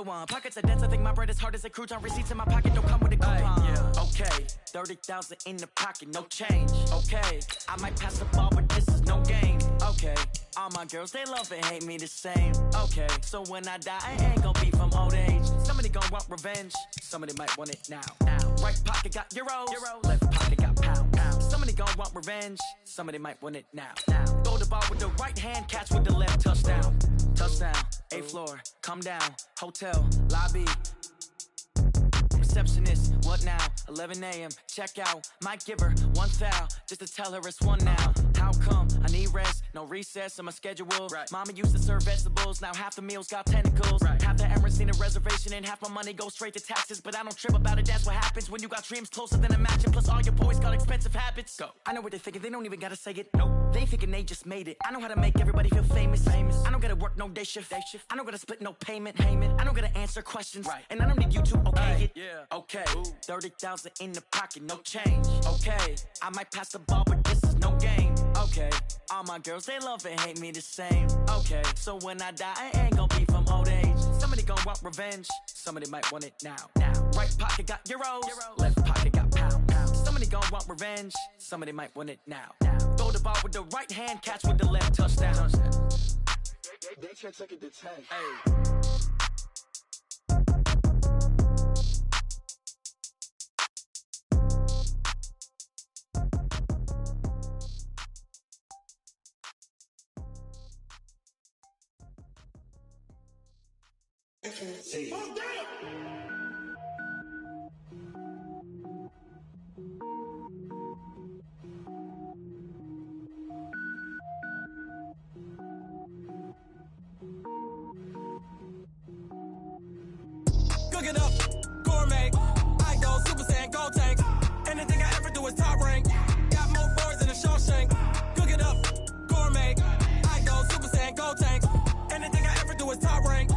go on. Pockets are dense, I think my bread is hard as a crouton. Receipts in my pocket don't come with a coupon. Yeah. Okay, 30,000 in the pocket, no change. Okay, I might pass the ball, but this is no game. Okay, all my girls, they love and hate me the same. Okay, so when I die, I ain't gonna be from old age. Somebody gon' want revenge, somebody might want it now. Right pocket got euros, left pocket got pound. Somebody gon' want revenge, somebody might want it now. Throw the ball with the right hand, catch with the left, touchdown. Touchdown, 8th floor, come down, hotel, lobby. Receptionist, what now? 11 a.m. check out. Might give her one foul just to tell her it's one now. How come? I need rest, no recess in my schedule. Right. Mama used to serve vegetables, now half the meals got tentacles. Right. Half the errands need a reservation and half my money goes straight to taxes. But I don't trip about it, that's what happens when you got dreams closer than a match. Plus all your boys got expensive habits. Go. I know what they're thinking, they don't even gotta say it. Nope. They thinking they just made it. I know how to make everybody feel famous. I don't gotta work no day shift. I don't gotta split no payment. I don't gotta answer questions. Right. And I don't need you to okay it. Yeah. Okay, 30,000 in the pocket, no change. Okay, I might pass the ball, but this is no game. Okay, all my girls, they love and hate me the same. Okay, so when I die, I ain't gonna be from old age. Somebody gon' want revenge, somebody might want it now. Right pocket got euros, left pocket got pound. Somebody gon' want revenge, somebody might want it now. Throw the ball with the right hand, catch with the left, touchdown. They can't take it to 10. Hey. See. Cook it up, gourmet. I go Super Saiyan, gold tank. Anything I ever do is top rank. Got more boys than a Shawshank. Cook it up, gourmet. I go Super Saiyan, gold tank. Anything I ever do is top rank.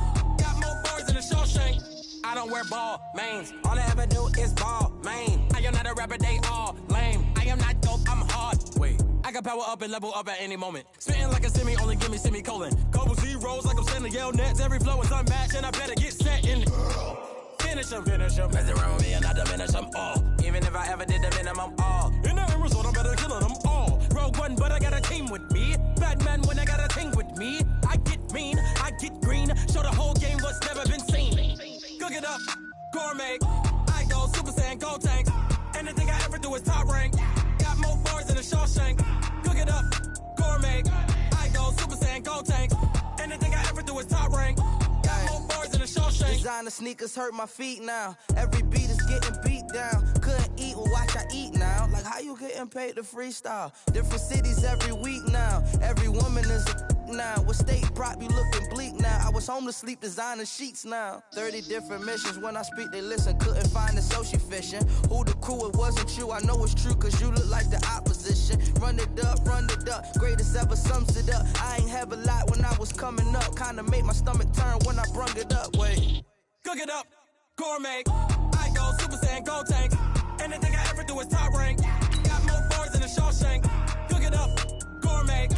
I don't wear ball mains. All I ever do is ball main. I am not a rapper, they all lame. I am not dope, I'm hard. Wait, I can power up and level up at any moment. Spitting like a semi, only give me semicolon. Couple zeros like I'm sending yell nets. Every flow is unmatched and I better get set in. Finish them. Mess around with me and I diminish them all. Even if I ever did the minimum all. In the end result, I'm better killing them all. Rogue one, but I got a team with me. Batman when I got a team with me. I get mean, I get green. Show the whole game what's never been seen. Cook it up, gourmet. I go Super Saiyan, gold tank. Anything I ever do is top rank. Got more bars than a Shawshank. Cook it up, gourmet. I go Super Saiyan, gold tank. Anything I ever do is top rank. Got more bars than a Shawshank. Designer sneakers hurt my feet now. Every beat is getting beat down. Couldn't eat, well watch I eat now. Like how you getting paid to freestyle? Different cities every week now. Every woman is a now. With state prop, you looking bleak now. I was home to sleep, designing sheets now. 30 different missions. When I speak, they listen. Couldn't find it, so she fishing. Who the crew? It wasn't you. I know it's true, cause you look like the opposition. Run it up. Greatest ever sums it up. I ain't have a lot when I was coming up. Kinda made my stomach turn when I brung it up. Wait. Cook it up, gourmet. I go Super Saiyan, gold tank. Anything I ever do is top rank. Got more bars than a Shawshank. Cook it up, gourmet.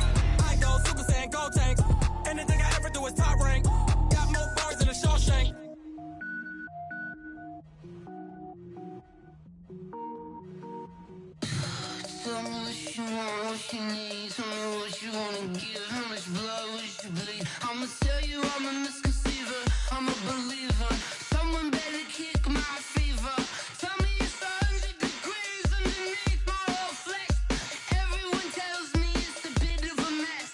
I go Super Saiyan, gold tank. Anything I ever do is top rank. Got more bars than a Shawshank. Tell me what you want, what you need. Tell me what you wanna give. How much blood would you bleed? I'ma tell you I'm a misconceiver. I'm a believer. Someone better kick my fever. Tell me it's 100 degrees underneath my whole flesh. Everyone tells me it's a bit of a mess.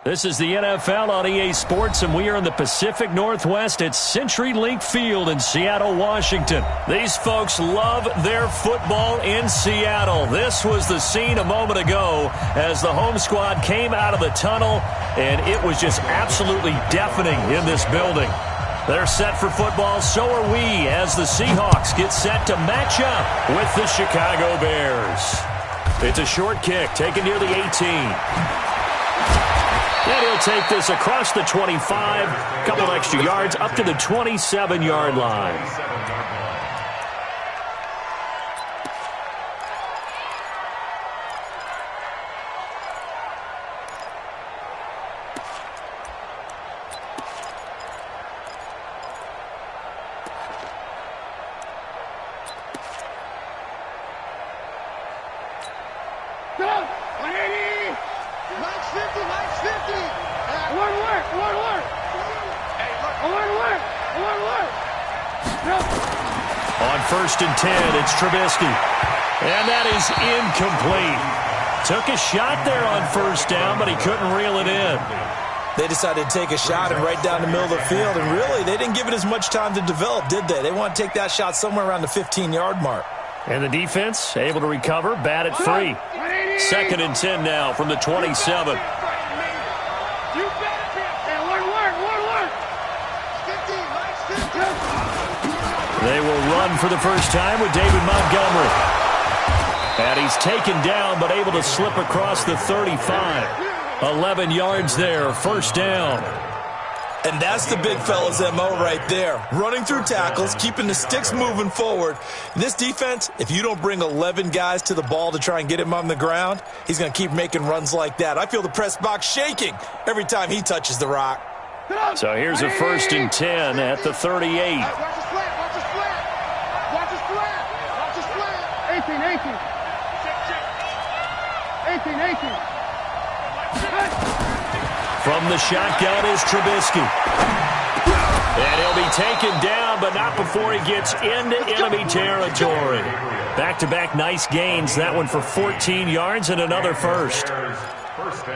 This is the NFL on EA Sports, and we are in the Pacific Northwest at CenturyLink Field in Seattle, Washington. These folks love their football in Seattle. This was the scene a moment ago as the home squad came out of the tunnel, and it was just absolutely deafening in this building. They're set for football, so are we, as the Seahawks get set to match up with the Chicago Bears. It's a short kick taken near the 18. And he'll take this across the 25, couple extra yards, up to the 27-yard line. 1st and 10. It's Trubisky. And that is incomplete. Took a shot there on 1st down, but he couldn't reel it in. They decided to take a shot and right down the middle of the field, and really, they didn't give it as much time to develop, did they? They want to take that shot somewhere around the 15-yard mark. And the defense able to recover, bat it free. 2nd and 10 now from the 27. They will run for the first time with David Montgomery. And he's taken down but able to slip across the 35. 11 yards there, 1st down. And that's the big fella's MO right there. Running through tackles, keeping the sticks moving forward. This defense, if you don't bring 11 guys to the ball to try and get him on the ground, he's going to keep making runs like that. I feel the press box shaking every time he touches the rock. So here's a 1st and 10 at the 38. Watch the slant. Watch the slant. Watch the slant. Watch the slant. 18. From the shotgun is Trubisky. And he'll be taken down, but not before he gets into enemy territory. Back-to-back nice gains. That one for 14 yards and another 1st.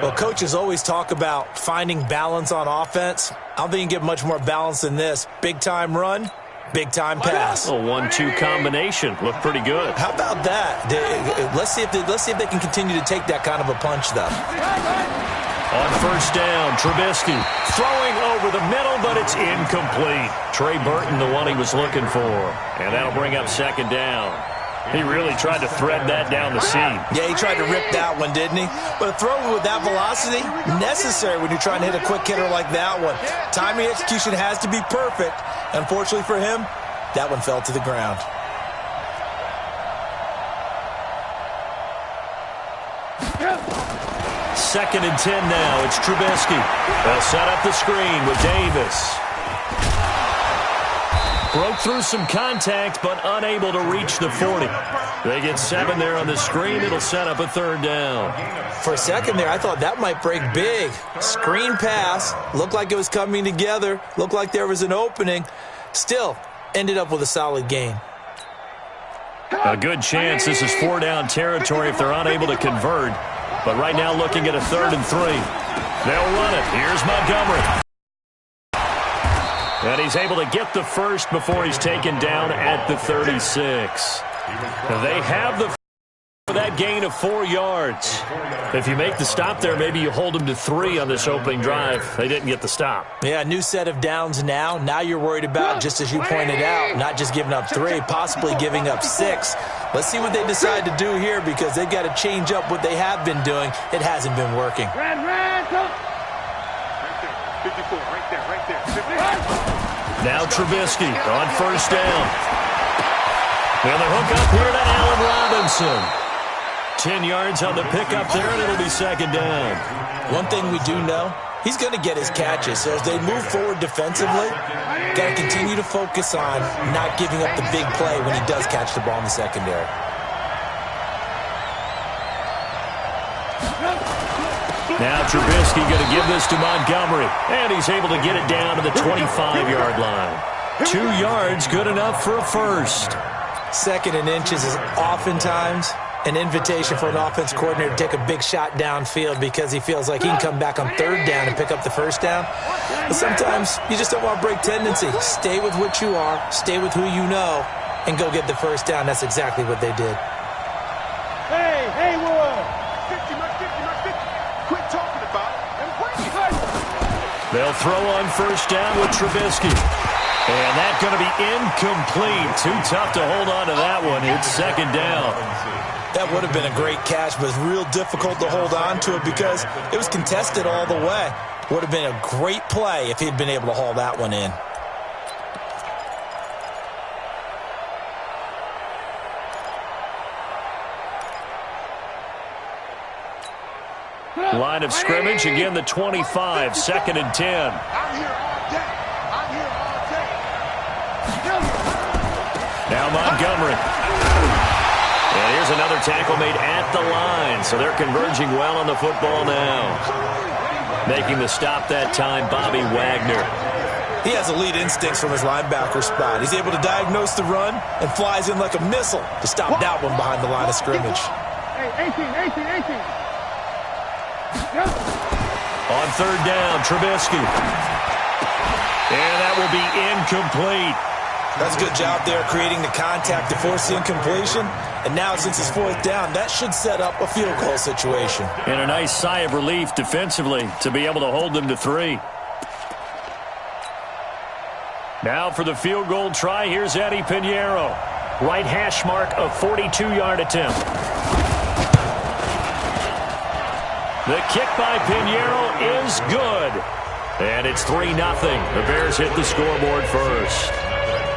Well, coaches always talk about finding balance on offense. I don't think you get much more balance than this. Big-time run, big-time pass. A 1-2 combination. Looked pretty good. How about that? Let's see if they can continue to take that kind of a punch, though. On 1st down, Trubisky throwing over the middle, but it's incomplete. Trey Burton, the one he was looking for. And that'll bring up 2nd down. He really tried to thread that down the seam. Yeah, he tried to rip that one, didn't he? But a throw with that velocity, necessary when you're trying to hit a quick hitter like that one. Timing execution has to be perfect. Unfortunately for him, that one fell to the ground. Second and 10 now. It's Trubisky. They'll set up the screen with Davis. Broke through some contact, but unable to reach the 40. They get 7 there on the screen. It'll set up a 3rd down. For a second there, I thought that might break big. Screen pass. Looked like it was coming together. Looked like there was an opening. Still, ended up with a solid gain. A good chance this is 4-down territory if they're unable to convert. But right now looking at a 3rd and 3. They'll run it. Here's Montgomery. And he's able to get the 1st before he's taken down at the 36. They have the for that gain of 4 yards. If you make the stop there, maybe you hold them to 3 on this opening drive. They didn't get the stop. Yeah, new set of downs now. Now you're worried about, just as you pointed out, not just giving up 3, possibly giving up 6. Let's see what they decide to do here because they've got to change up what they have been doing. It hasn't been working. Red, go. Right there, 54, right there. 54. Now Trubisky on 1st down. And the hook up here to Allen Robinson. 10 yards on the pickup there, and it'll be 2nd down. One thing we do know, he's going to get his catches. So as they move forward defensively, got to continue to focus on not giving up the big play when he does catch the ball in the secondary. Now Trubisky going to give this to Montgomery, and he's able to get it down to the 25-yard line. 2 yards, good enough for a 1st. 2nd and inches is oftentimes an invitation for an offense coordinator to take a big shot downfield because he feels like he can come back on 3rd down and pick up the 1st down. But sometimes you just don't want to break tendency. Stay with what you are, stay with who you know, and go get the 1st down. That's exactly what they did. Hey, Will. 50, quit talking about it and break it. They'll throw on 1st down with Trubisky. And that's going to be incomplete. Too tough to hold on to that one. It's 2nd down. That would have been a great catch, but it's real difficult to hold on to it because it was contested all the way. Would have been a great play if he'd been able to haul that one in. Line of scrimmage, again the 25, 2nd and 10. I'm here all day. Now Montgomery. And here's another tackle made at the line. So they're converging well on the football now. Making the stop that time, Bobby Wagner. He has elite instincts from his linebacker spot. He's able to diagnose the run and flies in like a missile to stop that one behind the line of scrimmage. Hey, 18. On third down, Trubisky. And that will be incomplete. That's a good job there creating the contact to force the incompletion. And now since it's fourth down, that should set up a field goal situation. And a nice sigh of relief defensively to be able to hold them to 3. Now for the field goal try, here's Eddie Pinheiro. Right hash mark of 42-yard attempt. The kick by Pinheiro is good. And it's 3-0. The Bears hit the scoreboard first.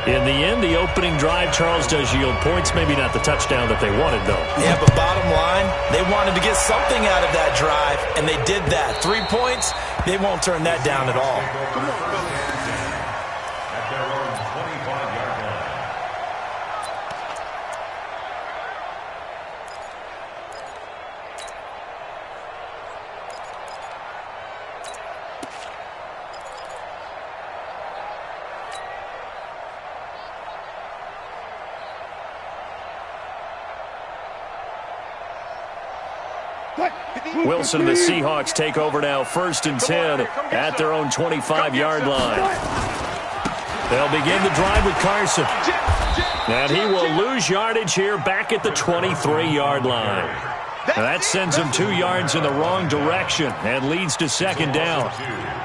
In the end, the opening drive, Charles, does yield points. Maybe not the touchdown that they wanted, though. Yeah, but bottom line, they wanted to get something out of that drive, and they did that. 3 points, they won't turn that down at all. At their own 25-yard line. Wilson and the Seahawks take over now, 1st and 10 at their own 25-yard line. They'll begin the drive with Carson. And he will lose yardage here back at the 23-yard line. And that sends him 2 yards in the wrong direction and leads to 2nd down.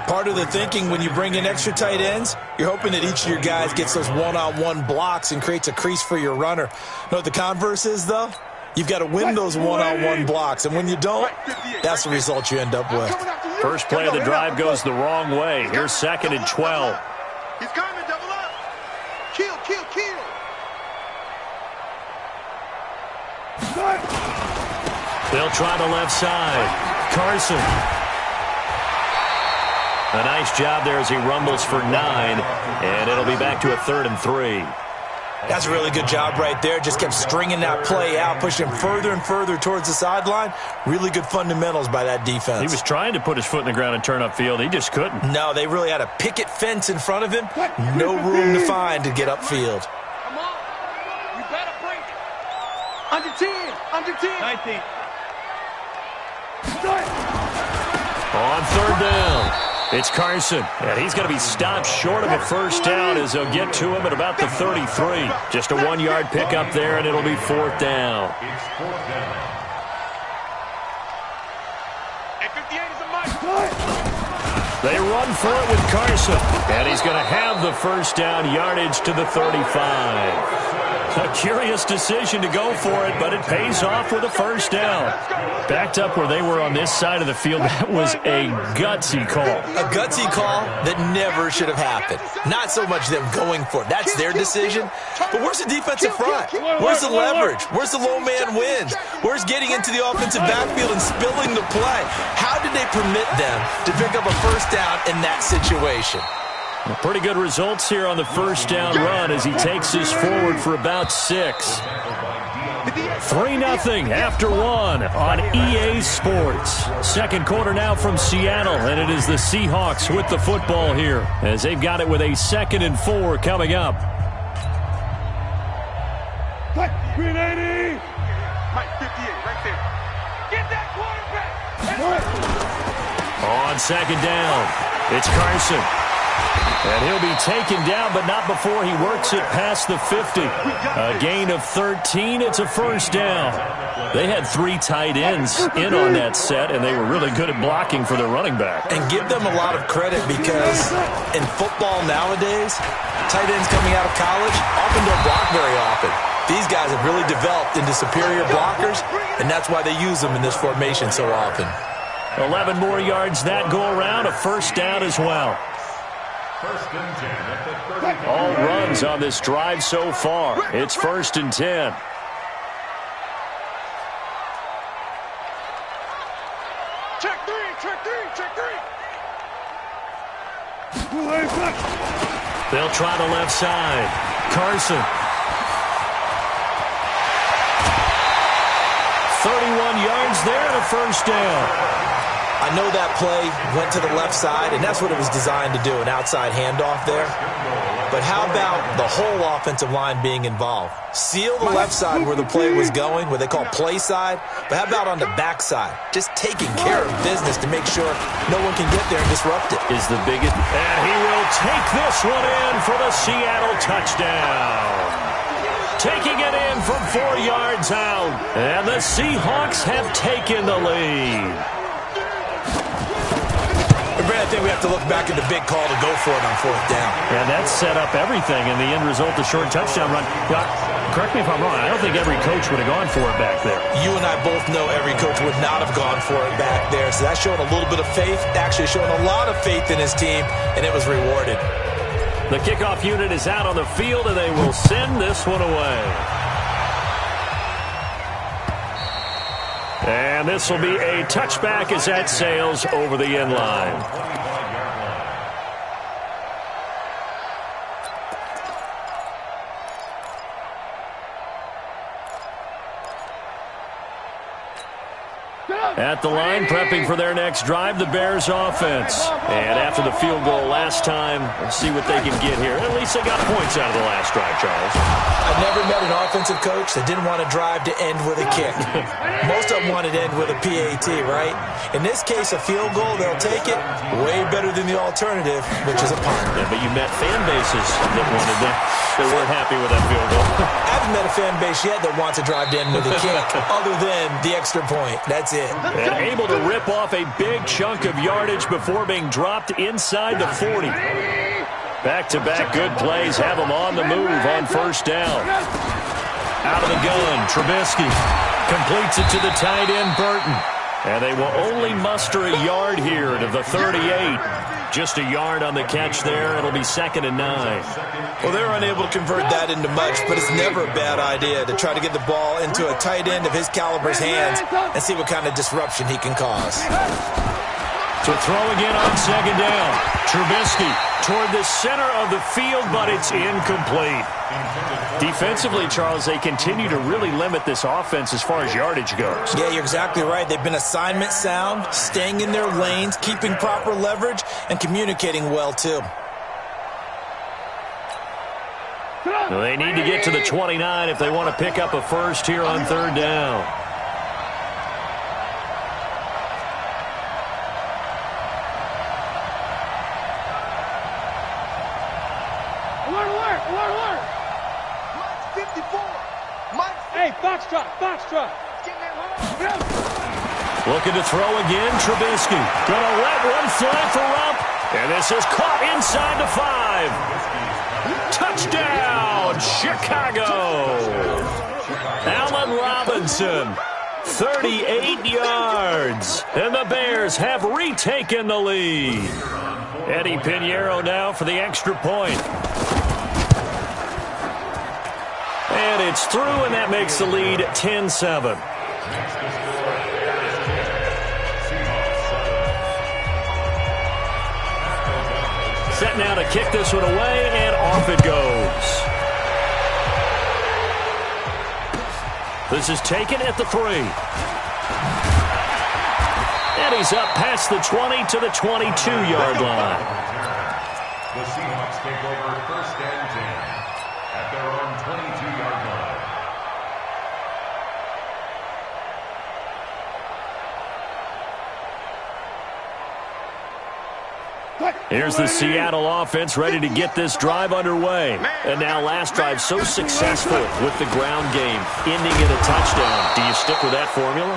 Part of the thinking when you bring in extra tight ends, you're hoping that each of your guys gets those one-on-one blocks and creates a crease for your runner. Know what the converse is, though? You've got to win those one-on-one blocks, and when you don't, that's the result you end up with. First play of the drive goes the wrong way. Here's 2nd and 12. He's coming, double up. Kill. They'll try the left side. Carson. A nice job there as he rumbles for 9, and it'll be back to a 3rd and 3. That's a really good job right there. Just kept stringing that play out, pushing him further and further towards the sideline. Really good fundamentals by that defense. He was trying to put his foot in the ground and turn upfield. He just couldn't. No, they really had a picket fence in front of him. No room to find to get upfield. Come on. You better bring it. Under 10. 19. On third down, it's Carson. And he's going to be stopped short of a first down as they'll get to him at about the 33. Just a 1-yard pickup there, and it'll be 4th down. It's 4th down. Hey, 58 is a mic. They run for it with Carson, and he's going to have the first down, yardage to the 35. A curious decision to go for it, but it pays off with a first down. Backed up where they were on this side of the field, that was a gutsy call. A gutsy call that never should have happened. Not so much them going for it. That's their decision. But where's the defensive front? Where's the leverage? Where's the low man wins? Where's getting into the offensive backfield and spilling the play? How did they permit them to pick up a first down in that situation? Well, pretty good results here on the first down run as he takes us forward for about 6. 3-0 after 1 on EA Sports. Second quarter now from Seattle, and it is the Seahawks with the football here as they've got it with a 2nd and 4 coming up. Green 80. Mike 58 right there. Get that quarterback. On 2nd down, it's Carson. And he'll be taken down, but not before he works it past the 50. A gain of 13. It's a first down. They had 3 tight ends in on that set, and they were really good at blocking for their running back. And give them a lot of credit because in football nowadays, tight ends coming out of college often don't block very often. These guys have really developed into superior blockers, and that's why they use them in this formation so often. 11 more yards that go around, a first down as well. First and 10 at the 35. All runs on this drive so far. It's 1st and 10. Check three. They'll try the left side. Carson. 31 yards there and a first down. I know that play went to the left side, and that's what it was designed to do, an outside handoff there. But how about the whole offensive line being involved? Seal the left side where the play was going, what they call play side, but how about on the back side? Just taking care of business to make sure no one can get there and disrupt it. Is the biggest, and he will take this one in for the Seattle touchdown. Taking it in from 4 yards out, and the Seahawks have taken the lead. I think we have to look back at the big call to go for it on 4th down. And that set up everything, and the end result, the short touchdown run. Correct me if I'm wrong, I don't think every coach would have gone for it back there. You and I both know every coach would not have gone for it back there, so that's showing a little bit of faith, actually showing a lot of faith in his team, and it was rewarded. The kickoff unit is out on the field, and they will send this one away. And this will be a touchback as that sails over the end line. At the line, prepping for their next drive, the Bears offense. And after the field goal last time, we'll see what they can get here. At least they got points out of the last drive, Charles. I've never met an offensive coach that didn't want to drive to end with a kick. Most of them wanted to end with a PAT, right? In this case, a field goal, they'll take it. Way better than the alternative, which is a punt. Yeah, but you met fan bases that wanted that. They weren't happy with that field goal. I haven't met a fan base yet that wants to drive to end with a kick, other than the extra point. That's it. And able to rip off a big chunk of yardage before being dropped inside the 40. Back-to-back good plays have them on the move on 1st down. Out of the gun, Trubisky completes it to the tight end, Burton. And they will only muster a yard here to the 38. Just a yard on the catch there. It'll be 2nd and 9. Well, they're unable to convert that into much, but it's never a bad idea to try to get the ball into a tight end of his caliber's hands and see what kind of disruption he can cause. To throw again on 2nd down. Trubisky toward the center of the field, but it's incomplete. Defensively, Charles, they continue to really limit this offense as far as yardage goes. Yeah, you're exactly right. They've been assignment sound, staying in their lanes, keeping proper leverage, and communicating well, too. Well, they need to get to the 29 if they want to pick up a first here on 3rd down. Foxtrot. Looking to throw again, Trubisky. Gonna let one fly for Rupp. And this is caught inside the 5. Touchdown, Chicago. Allen Robinson, 38 yards. And the Bears have retaken the lead. Eddie Pinheiro now for the extra point. And it's through, and that makes the lead 10-7. Set now to kick this one away, and off it goes. This is taken at the 3. And he's up past the 20 to the 22-yard line. The Seahawks take over 1st and 10 at their own 22-yard line. Here's the Seattle offense ready to get this drive underway. And now last drive so successful with the ground game, ending in a touchdown. Do you stick with that formula?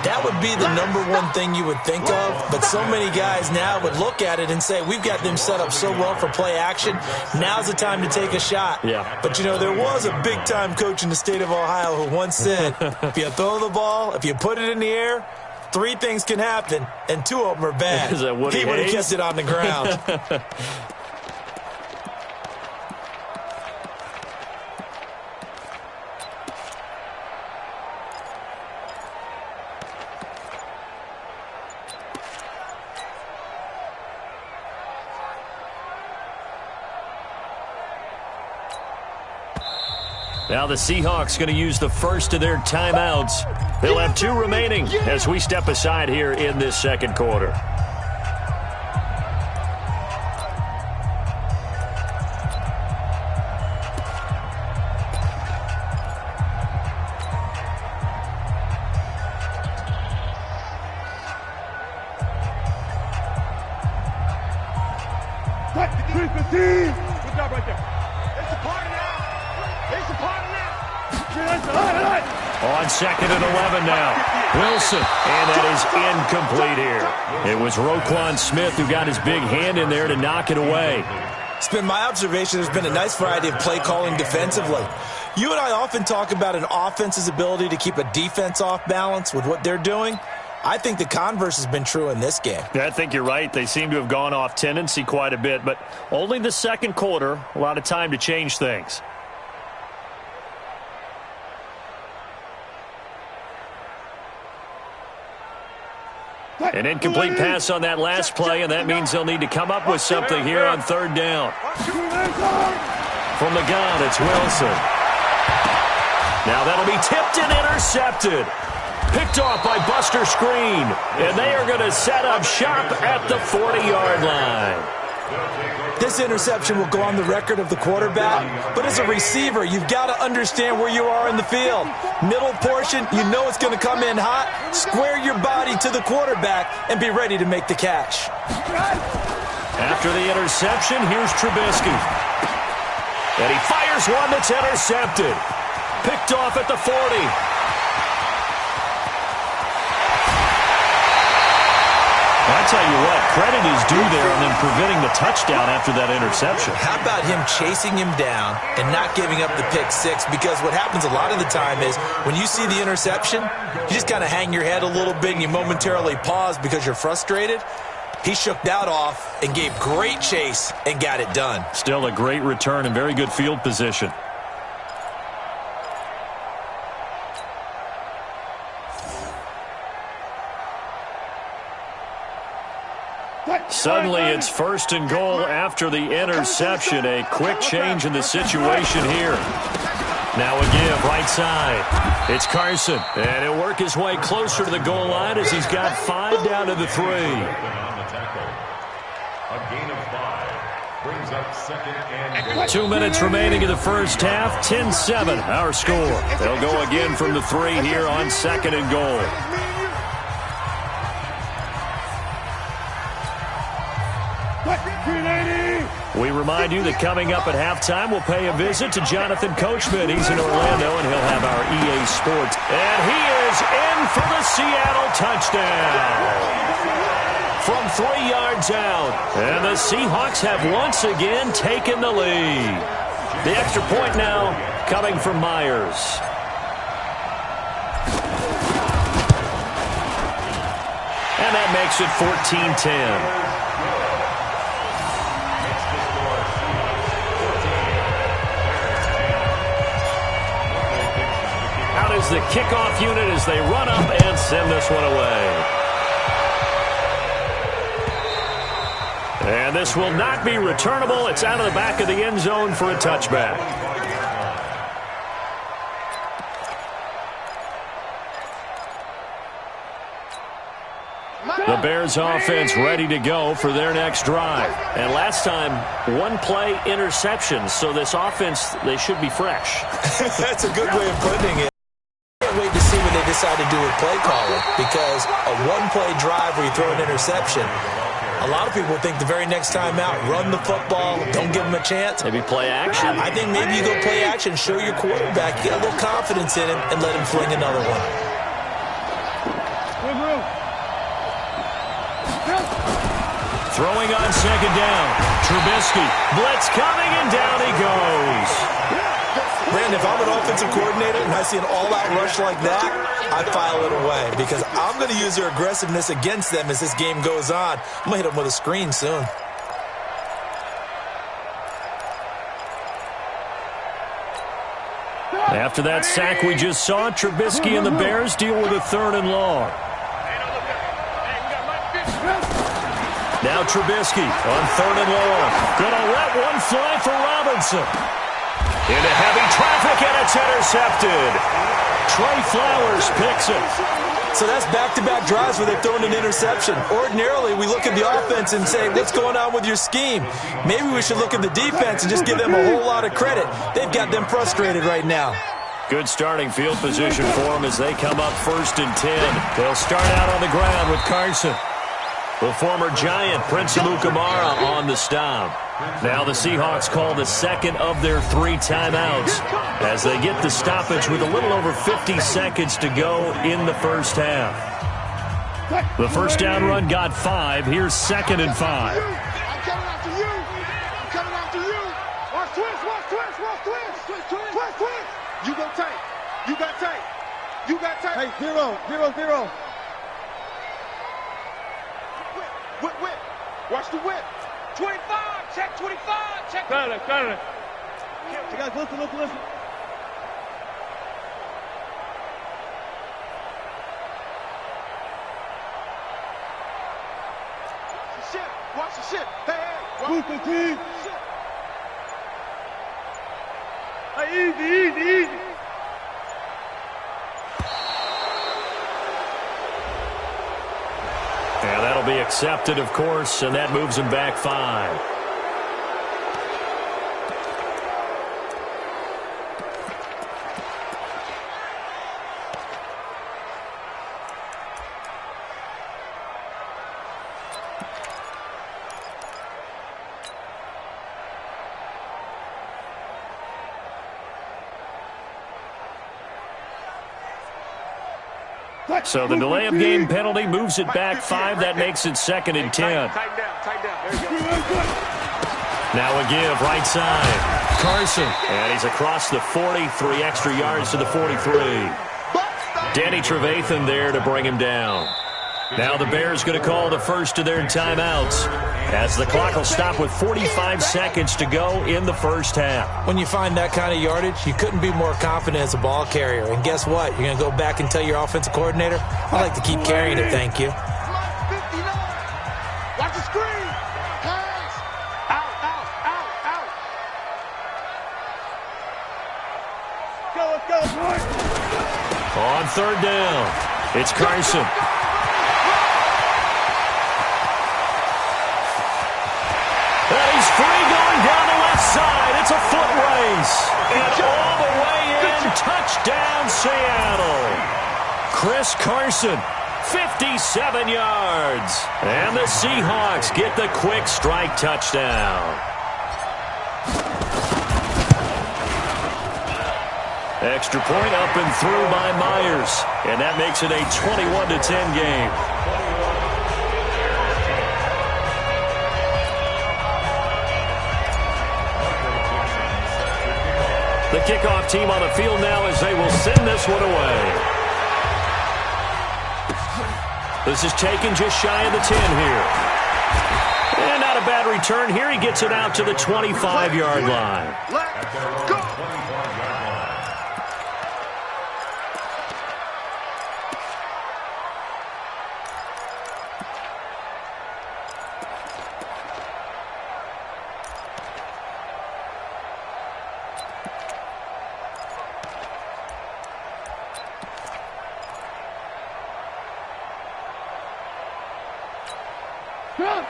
That would be the #1 thing you would think of, but so many guys now would look at it and say, we've got them set up so well for play action, now's the time to take a shot. Yeah. But, you know, there was a big-time coach in the state of Ohio who once said, if you throw the ball, if you put it in the air, 3 things can happen, and 2 of them are bad. Is that Woody He would have Hayes? kept it on the ground. Now the Seahawks going to use the first of their timeouts. They'll have 2 remaining as we step aside here in this second quarter. Good job right there. It's a party now. It's a party now. On 2nd and 11 now. Wilson, and that is incomplete here. It was Roquan Smith who got his big hand in there to knock it away. It's been my observation there's been a nice variety of play calling defensively. You and I often talk about an offense's ability to keep a defense off balance with what they're doing. I think the converse has been true in this game. Yeah, I think you're right. They seem to have gone off tendency quite a bit, but only the second quarter, a lot of time to change things. An incomplete pass on that last play, and that means they'll need to come up with something here on 3rd down. From the gun, it's Wilson. Now that'll be tipped and intercepted. Picked off by Buster Screen, and they are going to set up shop at the 40-yard line. This interception will go on the record of the quarterback, but as a receiver, you've got to understand where you are in the field. Middle portion, you know it's going to come in hot. Square your body to the quarterback and be ready to make the catch. After the interception, here's Trubisky. And he fires one that's intercepted. Picked off at the 40. I tell you what, credit is due there on them preventing the touchdown after that interception. How about him chasing him down and not giving up the pick six? Because what happens a lot of the time is when you see the interception, you just kind of hang your head a little bit and you momentarily pause because you're frustrated. He shook that off and gave great chase and got it done. Still a great return and very good field position. Suddenly, it's 1st and goal after the interception. A quick change in the situation here. Now a give, right side. It's Carson, and he'll work his way closer to the goal line as he's got 5 down to the 3. A gain of 5 brings up 2nd and goal. 2 minutes remaining in the first half. 10-7, our score. They'll go again from the 3 here on 2nd and goal. We remind you that coming up at halftime, we'll pay a visit to Jonathan Coachman. He's in Orlando, and he'll have our EA Sports. And he is in for the Seattle touchdown. From 3 yards out. And the Seahawks have once again taken the lead. The extra point now coming from Myers. And that makes it 14-10. Is the kickoff unit as they run up and send this one away. And this will not be returnable. It's out of the back of the end zone for a touchback. The Bears offense ready to go for their next drive. And last time, 1 play interception. So this offense, they should be fresh. That's a good way of putting it. Wait to see what they decide to do with play calling, because a 1-play drive where you throw an interception, a lot of people think the very next time out, run the football, don't give them a chance. Maybe play action. I think maybe you go play action, show your quarterback, get a little confidence in him, and let him fling another one. Throwing on 2nd down. Trubisky, blitz coming, and down he goes. Brandon, if I'm an offensive coordinator and I see an all-out rush like that, I file it away because I'm going to use their aggressiveness against them as this game goes on. I'm going to hit them with a screen soon. After that sack we just saw, Trubisky and the Bears deal with a 3rd and long. Now Trubisky on 3rd and long. Going to let one fly for Robinson. Into heavy traffic, and it's intercepted. Trey Flowers picks it. So that's back-to-back drives where they've thrown an interception. Ordinarily, we look at the offense and say, what's going on with your scheme? Maybe we should look at the defense and just give them a whole lot of credit. They've got them frustrated right now. Good starting field position for them as they come up 1st and 10. They'll start out on the ground with Carson. The former Giant, Prince Amukamara, on the stop. Now the Seahawks call the second of their 3 timeouts as they get the stoppage with a little over 50 seconds to go in the first half. The first down run got 5. Here's 2nd and 5. I'm coming after you. I'm coming after you. Watch twist, watch twist, watch twist. Twist, twist. You go tight. You got tight. You got tight. Hey, 0. Whip, whip. Watch the whip. 25, check 25, check. Got it. You guys listen. Watch the shit. Hey. Watch the team. Hey, easy. And that'll be accepted, of course, and that moves him back 5. So the delay of game penalty moves it back 5. That makes it 2nd and 10. Tighten down. There you go. Now a give, right side. Carson. And he's across the 40, 3 extra yards to the 43. Danny Trevathan there to bring him down. Now the Bears going to call the first of their timeouts as the clock will stop with 45 seconds to go in the first half. When you find that kind of yardage, you couldn't be more confident as a ball carrier. And guess what? You're going to go back and tell your offensive coordinator, I'd like to keep carrying it, thank you. Watch the screen. Pass. Out. Let's go. On 3rd down, it's Carson. And he's free going down the left side. It's a foot race. And all the way in, touchdown Seattle. Chris Carson, 57 yards. And the Seahawks get the quick strike touchdown. Extra point up and through by Myers. And that makes it a 21-10 game. The kickoff team on the field now as they will send this one away. This is taken just shy of the 10 here. And not a bad return here. He gets it out to the 25-yard line. Let's go.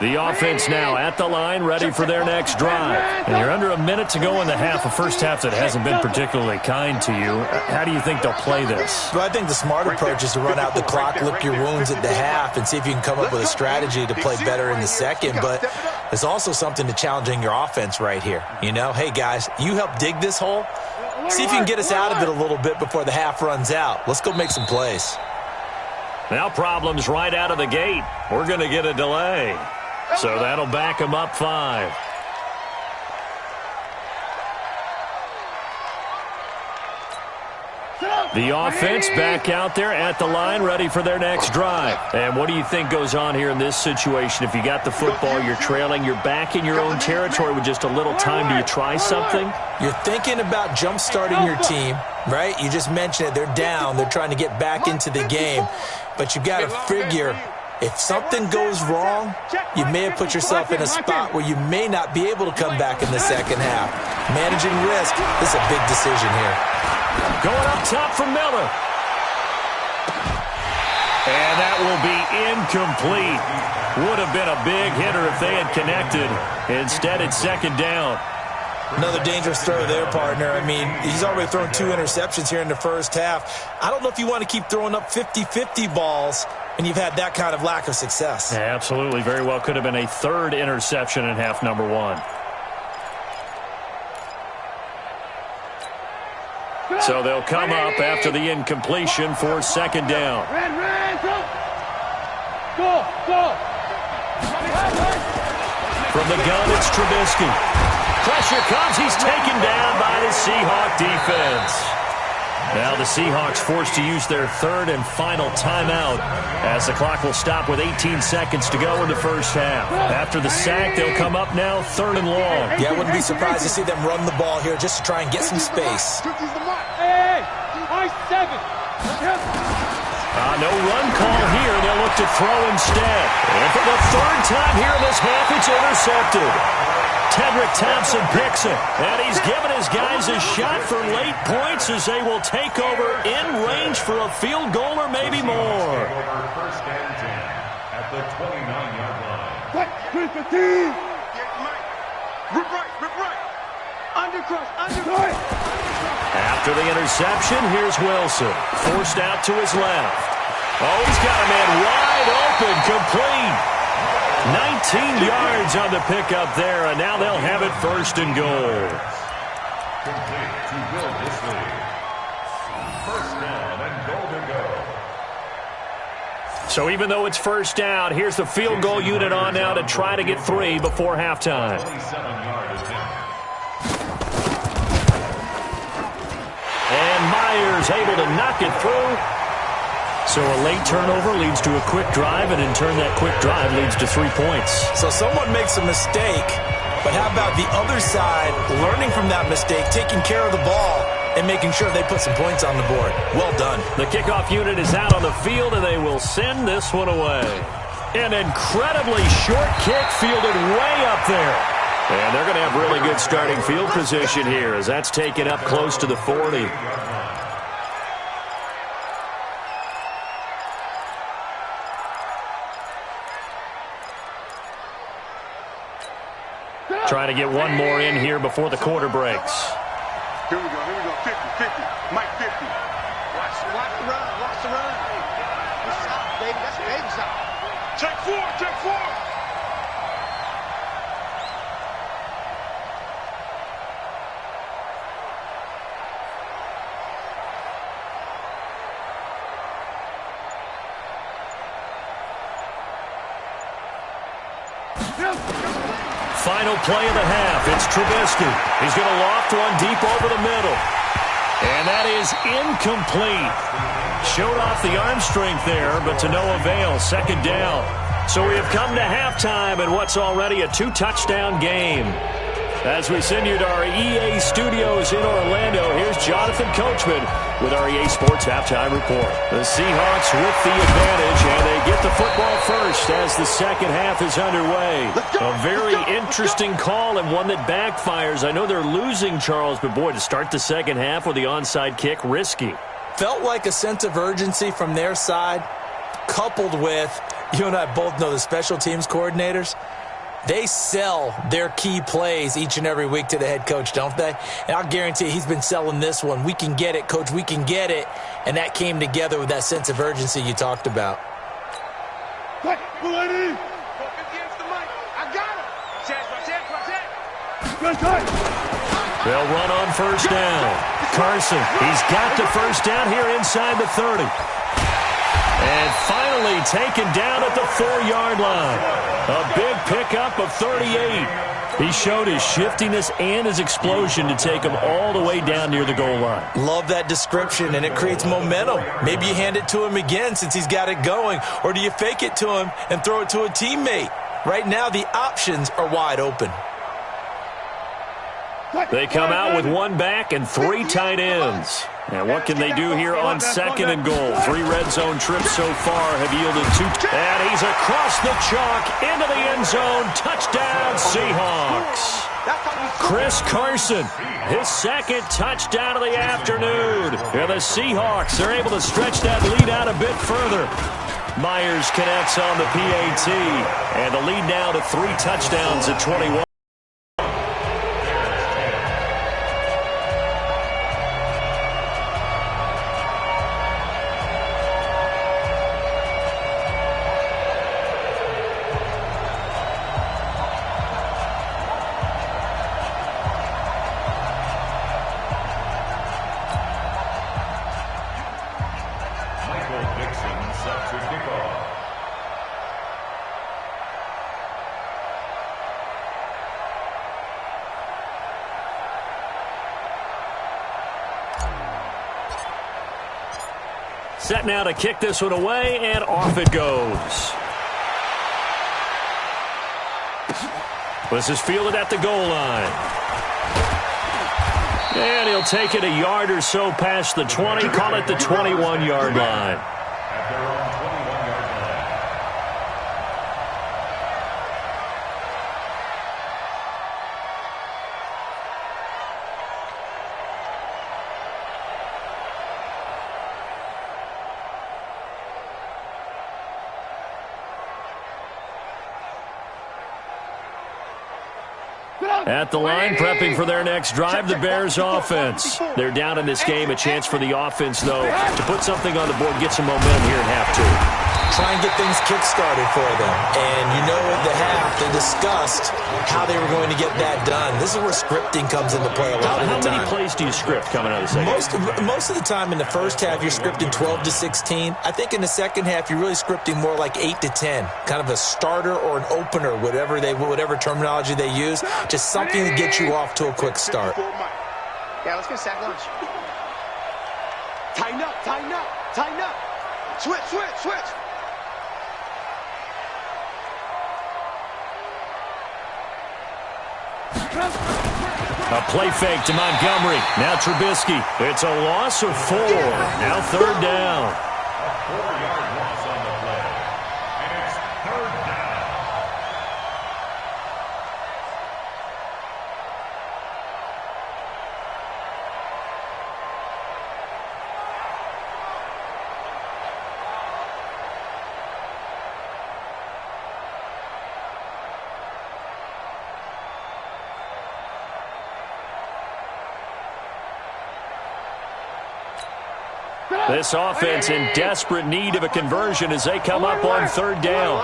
The offense now at the line, ready for their next drive. And you're under a minute to go in the half, a first half that hasn't been particularly kind to you. How do you think they'll play this? Well, I think the smart approach is to run out the clock, lick your wounds at the half, and see if you can come up with a strategy to play better in the second. But there's also something to challenging your offense right here. You know, hey, guys, you help dig this hole. See if you can get us out of it a little bit before the half runs out. Let's go make some plays. Now problems right out of the gate. We're going to get a delay. So that'll back them up 5. The offense back out there at the line, ready for their next drive. And what do you think goes on here in this situation? If you got the football, you're trailing, you're back in your own territory with just a little time. Do you try something? You're thinking about jump-starting your team, right? You just mentioned it. They're down. They're trying to get back into the game. But you've got to figure If something goes wrong, you may have put yourself in a spot where you may not be able to come back in the second half. Managing risk, this is a big decision here. Going up top for Miller. And that will be incomplete. Would have been a big hitter if they had connected. Instead, it's second down. Another dangerous throw there, partner. I mean, he's already thrown 2 interceptions here in the first half. I don't know if you want to keep throwing up 50-50 balls and you've had that kind of lack of success. Yeah, absolutely. Very well could have been a 3rd interception in half number 1. So they'll come up after the incompletion for second down. From the gun, it's Trubisky. Pressure comes. He's taken down by the Seahawk defense. Now the Seahawks forced to use their 3rd and final timeout as the clock will stop with 18 seconds to go in the first half. After the sack, they'll come up now 3rd and long. Yeah, I wouldn't be surprised to see them run the ball here just to try and get some space. No run call here. They'll look to throw instead. And for the 3rd time here in this half, it's intercepted. Tedrick Thompson picks it, and he's given his guys a shot for late points as they will take over in range for a field goal or maybe more. First and 10 at the 29-yard line. Rip right. Undercrush. After the interception, here's Wilson. Forced out to his left. Oh, he's got a man wide open, complete. 19 yards on the pickup there, and now they'll have it 1st and goal. Complete to Will Disley. First down and goal to go. So even though it's first down, here's the field goal unit on now to try to get 3 before halftime. 27-yard attempt. And Myers able to knock it through. So a late turnover leads to a quick drive, and in turn that quick drive leads to 3 points. So someone makes a mistake, but how about the other side learning from that mistake, taking care of the ball, and making sure they put some points on the board? Well done. The kickoff unit is out on the field, and they will send this one away. An incredibly short kick fielded way up there. And they're going to have really good starting field position here as that's taken up close to the 40. Trying to get one more in here before the quarter breaks. Here we go. 50. Mike 50. Watch the run. Good shot, baby. That's a big shot. Check 4. Final play of the half. It's Trubisky. He's going to loft one deep over the middle. And that is incomplete. Showed off the arm strength there, but to no avail. Second down. So we have come to halftime in what's already a 2-touchdown game. As we send you to our EA studios in Orlando, here's Jonathan Coachman with our EA Sports Halftime Report. The Seahawks with the advantage, and they get the football first as the second half is underway. A very interesting call and one that backfires. I know they're losing, Charles, but boy, to start the second half with the onside kick, risky. Felt like a sense of urgency from their side, coupled with, you and I both know the special teams coordinators. They sell their key plays each and every week to the head coach, don't they? And I'll guarantee he's been selling this one. We can get it, coach, we can get it. And that came together with that sense of urgency you talked about. I got him. They'll run on first down. Carson, he's got the first down here inside the 30. And finally taken down at the 4-yard line. A big pickup of 38. He showed his shiftiness and his explosion to take him all the way down near the goal line. Love that description, and it creates momentum. Maybe you hand it to him again since he's got it going, or do you fake it to him and throw it to a teammate? Right now, the options are wide open. They come out with one back and 3 tight ends. And what can they do here on 2nd and goal? 3 red zone trips so far have yielded 2. And he's across the chalk into the end zone. Touchdown, Seahawks. Chris Carson, his 2nd touchdown of the afternoon. And the Seahawks are able to stretch that lead out a bit further. Myers connects on the PAT. And the lead now to 3 touchdowns at 21. Set now to kick this one away, and off it goes. This is fielded at the goal line. And he'll take it a yard or so past the 20, call it the 21-yard line. At their own 21-yard line. At the line, prepping for their next drive, the Bears offense. They're down in this game. A chance for the offense, though, to put something on the board, get some momentum here at half 2. Try and get things kick-started for them. And you know at the half, they discussed how they were going to get that done. This is where scripting comes into play a lot of the time. How many plays do you script coming out of the second? Most of the time in the first half, you're scripting 12 to 16. I think in the second half, you're really scripting more like 8 to 10. Kind of a starter or an opener, whatever terminology they use. Just something to get you off to a quick start. Yeah, let's get a sack lunch. Tighten up, tighten up, tighten up. Switch, switch, switch. A play fake to Montgomery. Now Trubisky. It's a loss of 4. Now 3rd down. A 4-yard loss on the play. And it's 3rd down. This offense in desperate need of a conversion as they come up on 3rd down.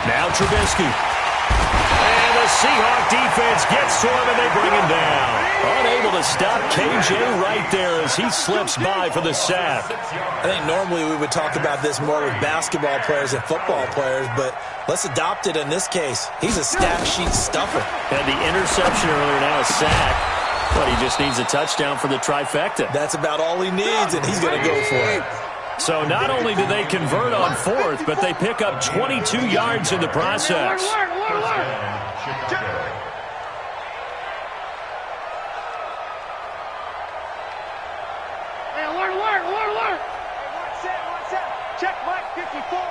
Now Trubisky. And the Seahawk defense gets to him and they bring him down. Unable to stop KJ right there as he slips by for the sack. I think normally we would talk about this more with basketball players and football players, but let's adopt it in this case. He's a stat sheet stuffer. Had the interception earlier, now a sack. But he just needs a touchdown for the trifecta. That's about all he needs, and he's going to go for it. So not only do they convert on 4th, but they pick up 22 yards in the process. Hey, alert. One set. Check Mike 54.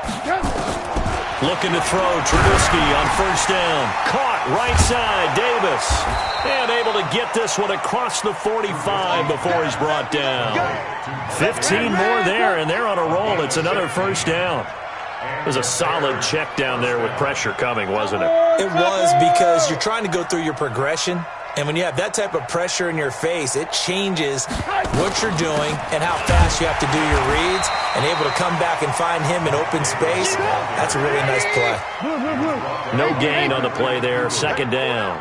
Looking to throw, Trubisky on 1st down. Caught right side, Davis. And able to get this one across the 45 before he's brought down. 15 more there, and they're on a roll. It's another 1st down. It was a solid check down there with pressure coming, wasn't it? It was, because you're trying to go through your progression. And when you have that type of pressure in your face, it changes what you're doing and how fast you have to do your reads. And able to come back and find him in open space, that's a really nice play. No gain on the play there, 2nd down.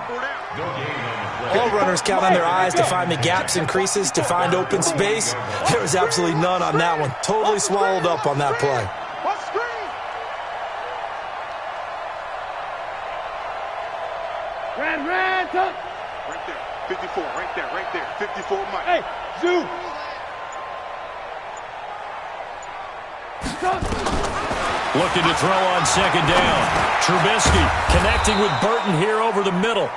All runners count on their eyes to find the gaps and creases, to find open space. There was absolutely none on that one. Totally swallowed up on that play. Red, tuck. Right there, 54, right there, 54, Mike. Hey, zoom. Looking to throw on 2nd down. Trubisky connecting with Burton here over the middle.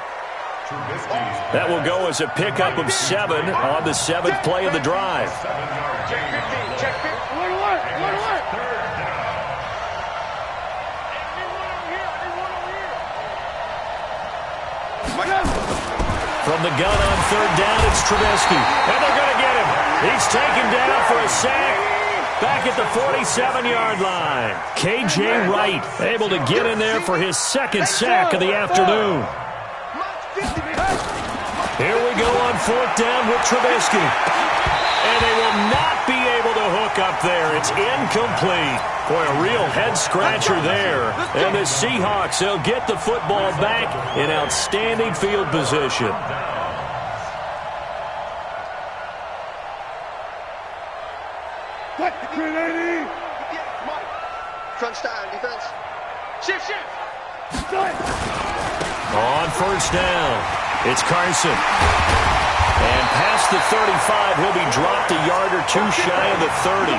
That will go as a pickup of 7 on the 7th play of the drive. Check 15. Check 15. Alert, alert, alert. From the gun on 3rd down, it's Trubisky. And they're going to get him. He's taken down for a sack. Back at the 47-yard line. K.J. Wright able to get in there for his 2nd sack of the afternoon. Here we go on 4th down with Trubisky. And they will not be able to hook up there. It's incomplete. Boy, a real head-scratcher there. And the Seahawks, they'll get the football back in outstanding field position. Crunch time, defense. Shift. On 1st down, it's Carson. And past the 35, he'll be dropped a yard or 2 shy of the 30.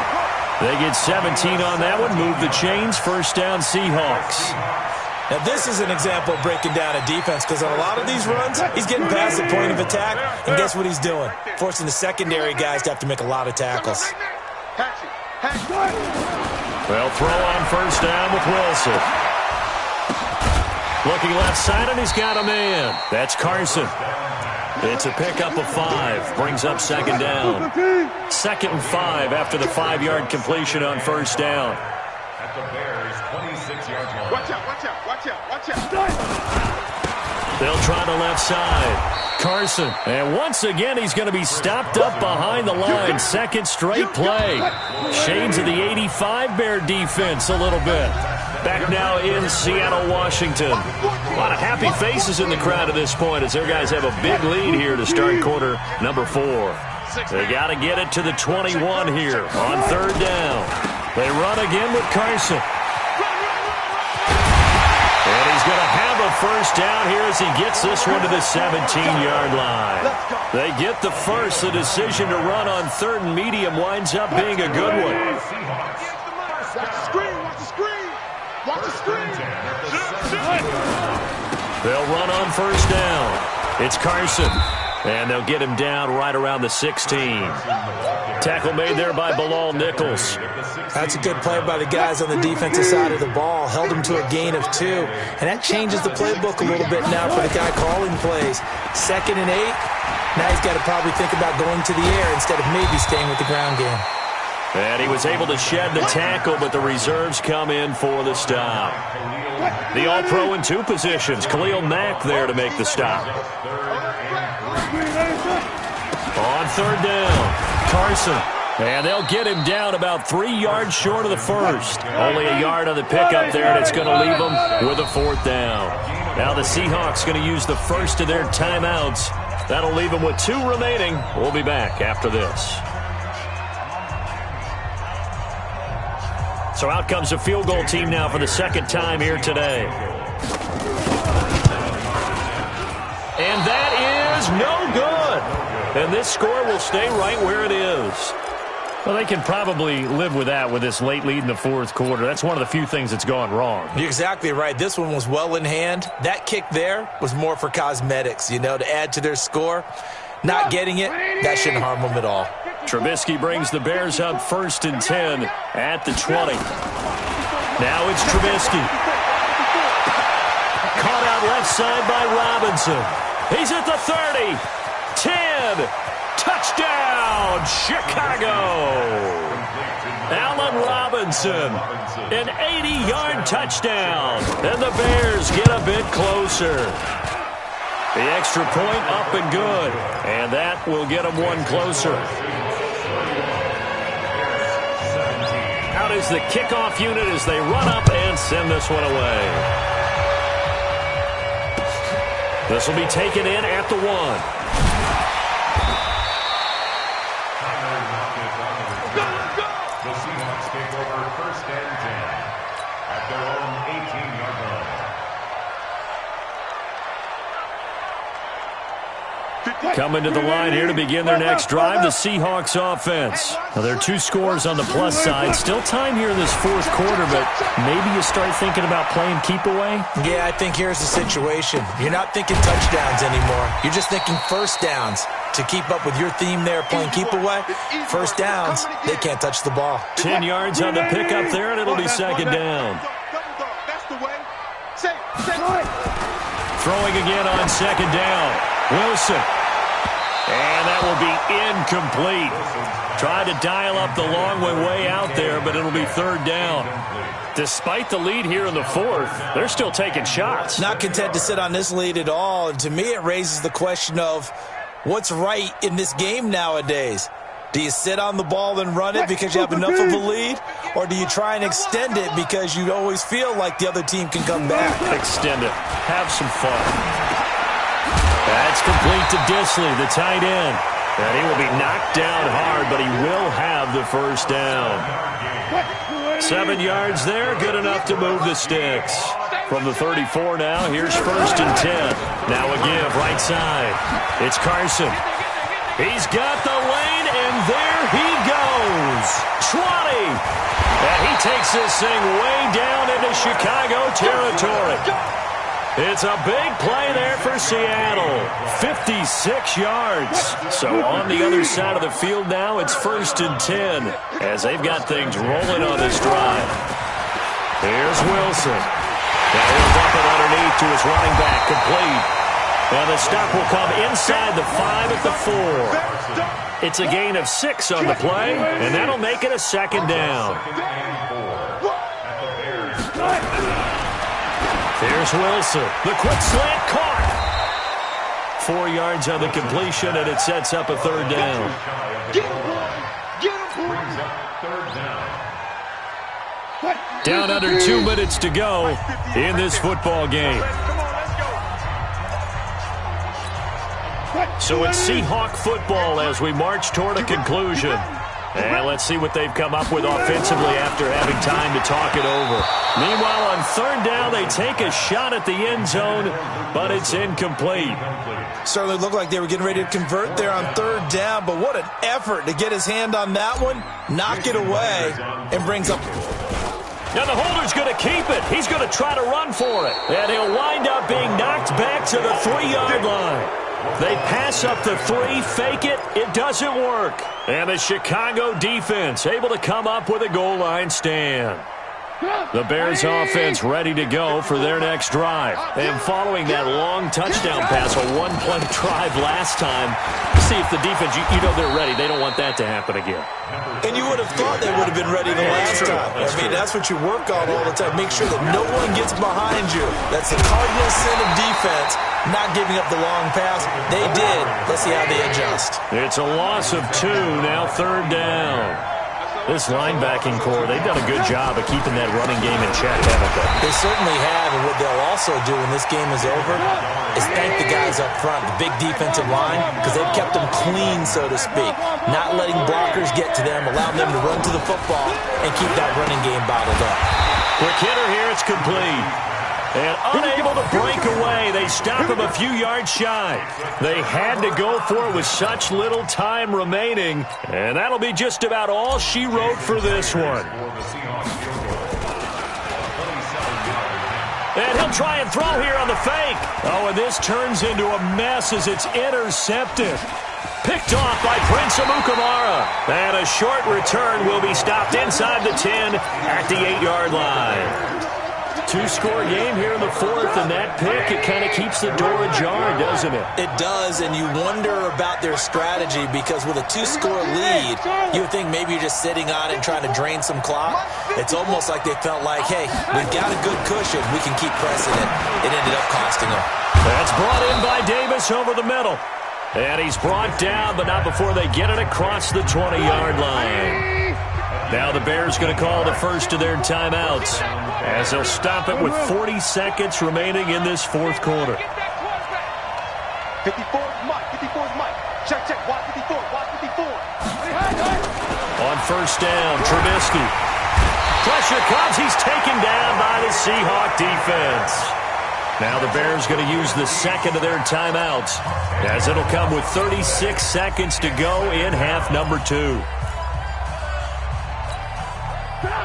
They get 17 on that one, move the chains, 1st down Seahawks. Now, this is an example of breaking down a defense, because on a lot of these runs, he's getting past the point of attack, and guess what he's doing? Forcing the secondary guys to have to make a lot of tackles. Well, throw on 1st down with Wilson. Looking left side, and he's got a man. That's Carson. It's a pickup of 5. Brings up 2nd down. 2nd and 5 after the 5-yard completion on 1st down. At the Bears' 26-yard line. Watch out. They'll try the left side. Carson. And once again, he's going to be stopped up behind the line. 2nd straight play. Shades of the 85 Bear defense a little bit. Back now in Seattle, Washington. A lot of happy faces in the crowd at this point as their guys have a big lead here to start quarter number 4. They got to get it to the 21 here on 3rd down. They run again with Carson. And he's going to have a 1st down here as he gets this one to the 17-yard line. They get the first. The decision to run on 3rd and medium winds up being a good one. Watch the screen. They'll run on 1st down. It's Carson. And they'll get him down right around the 16. Tackle made there by Bilal Nichols. That's a good play by the guys on the defensive side of the ball. Held him to a gain of 2. And that changes the playbook a little bit now for the guy calling plays. 2nd and 8. Now he's got to probably think about going to the air instead of maybe staying with the ground game. And he was able to shed the tackle, but the reserves come in for the stop. The All-Pro in 2 positions. Khalil Mack there to make the stop. On 3rd down, Carson. And they'll get him down about 3 yards short of the 1st. Only a yard on the pickup there, and it's going to leave them with a 4th down. Now the Seahawks going to use the first of their timeouts. That'll leave them with 2 remaining. We'll be back after this. So out comes a field goal team now for the 2nd time here today. And that is no good. And this score will stay right where it is. Well, they can probably live with that with this late lead in the 4th quarter. That's one of the few things that's gone wrong. You're exactly right. This one was well in hand. That kick there was more for cosmetics, to add to their score. Not getting it, that shouldn't harm them at all. Trubisky brings the Bears up 1st and 10 at the 20. Now it's Trubisky. Caught out left side by Robinson. He's at the 30. 10. Touchdown, Chicago. Allen Robinson. An 80-yard touchdown. And the Bears get a bit closer. The extra point up and good. And that will get them one closer. Out is the kickoff unit as they run up and send this one away. This will be taken in at the 1. The Seahawks take over 1st and 10 at their own 18-yard line. Coming to the line here to begin their next drive, the Seahawks offense. Now, there are 2 scores on the plus side. Still time here in this fourth quarter, but maybe you start thinking about playing keep away? Yeah, I think here's the situation. You're not thinking touchdowns anymore. You're just thinking first downs. To keep up with your theme there, playing keep away, first downs, they can't touch the ball. 10 yards on the pickup there, and it'll be second down. Throwing again on second down. Wilson. And that will be incomplete. Tried to dial up the long way out there, but it'll be third down. Despite the lead here in the fourth, they're still taking shots. Not content to sit on this lead at all, and to me it raises the question of what's right in this game nowadays. Do you sit on the ball and run it because you have enough of a lead? Or do you try and extend it because you always feel like the other team can come back? Extend it. Have some fun. That's complete to Disley, the tight end. And he will be knocked down hard, but he will have the first down. 7 yards there, good enough to move the sticks. From the 34 now, here's first and 10. Now a give, right side. It's Carson. He's got the lane, and there he goes. 20. And he takes this thing way down into Chicago territory. It's a big play there for Seattle. 56 yards. So on the other side of the field now, it's first and 10 as they've got things rolling on this drive. Here's Wilson. Now he'll dump it underneath to his running back, complete. And the stop will come inside the 5 at the 4. It's a gain of 6 on the play, and that'll make it a second down. There's Wilson. The quick slant caught. 4 yards on the completion, and it sets up a third down. Down under 2 minutes to go in this football game. So it's Seahawk football as we march toward a conclusion. And let's see what they've come up with offensively after having time to talk it over. Meanwhile, on third down, they take a shot at the end zone, but it's incomplete. Certainly looked like they were getting ready to convert there on third down, but what an effort to get his hand on that one, knock it away, and brings up... Now the holder's going to keep it. He's going to try to run for it. And he'll wind up being knocked back to the 3-yard line. They pass up the 3, fake it, it doesn't work. And the Chicago defense able to come up with a goal line stand. The Bears offense ready to go for their next drive. And following that long touchdown pass, a one-play drive last time, see if the defense, you know they're ready. They don't want that to happen again. And you would have thought they would have been ready the last time. I mean, that's what you work on all the time. Make sure that no one gets behind you. That's the cardinal sin of defense, not giving up the long pass. They did. Let's see how they adjust. It's a loss of 2, now third down. This linebacking core, they've done a good job of keeping that running game in check, haven't they? They certainly have, and what they'll also do when this game is over is thank the guys up front, the big defensive line, because they've kept them clean, so to speak. Not letting blockers get to them, allowing them to run to the football and keep that running game bottled up. Quick hitter here, it's complete. And unable to break away, they stop him a few yards shy. They had to go for it with such little time remaining, and that'll be just about all she wrote for this one. And he'll try and throw here on the fake. Oh, and this turns into a mess as it's intercepted. Picked off by Prince Amukamara. And a short return will be stopped inside the 10 at the 8-yard line. 2-score game here in the fourth, and that pick, it kind of keeps the door ajar, doesn't it? It does, and you wonder about their strategy because with a 2-score lead, you would think maybe you're just sitting on it and trying to drain some clock. It's almost like they felt like, hey, we've got a good cushion. We can keep pressing it. It ended up costing them. That's brought in by Davis over the middle. And he's brought down, but not before they get it across the 20-yard line. Now the Bears going to call the first of their timeouts as they'll stop it with 40 seconds remaining in this fourth quarter. 54 Mike. Check. Watch 54. On first down, Trubisky. Pressure comes. He's taken down by the Seahawk defense. Now the Bears going to use the second of their timeouts, as it'll come with 36 seconds to go in half number 2.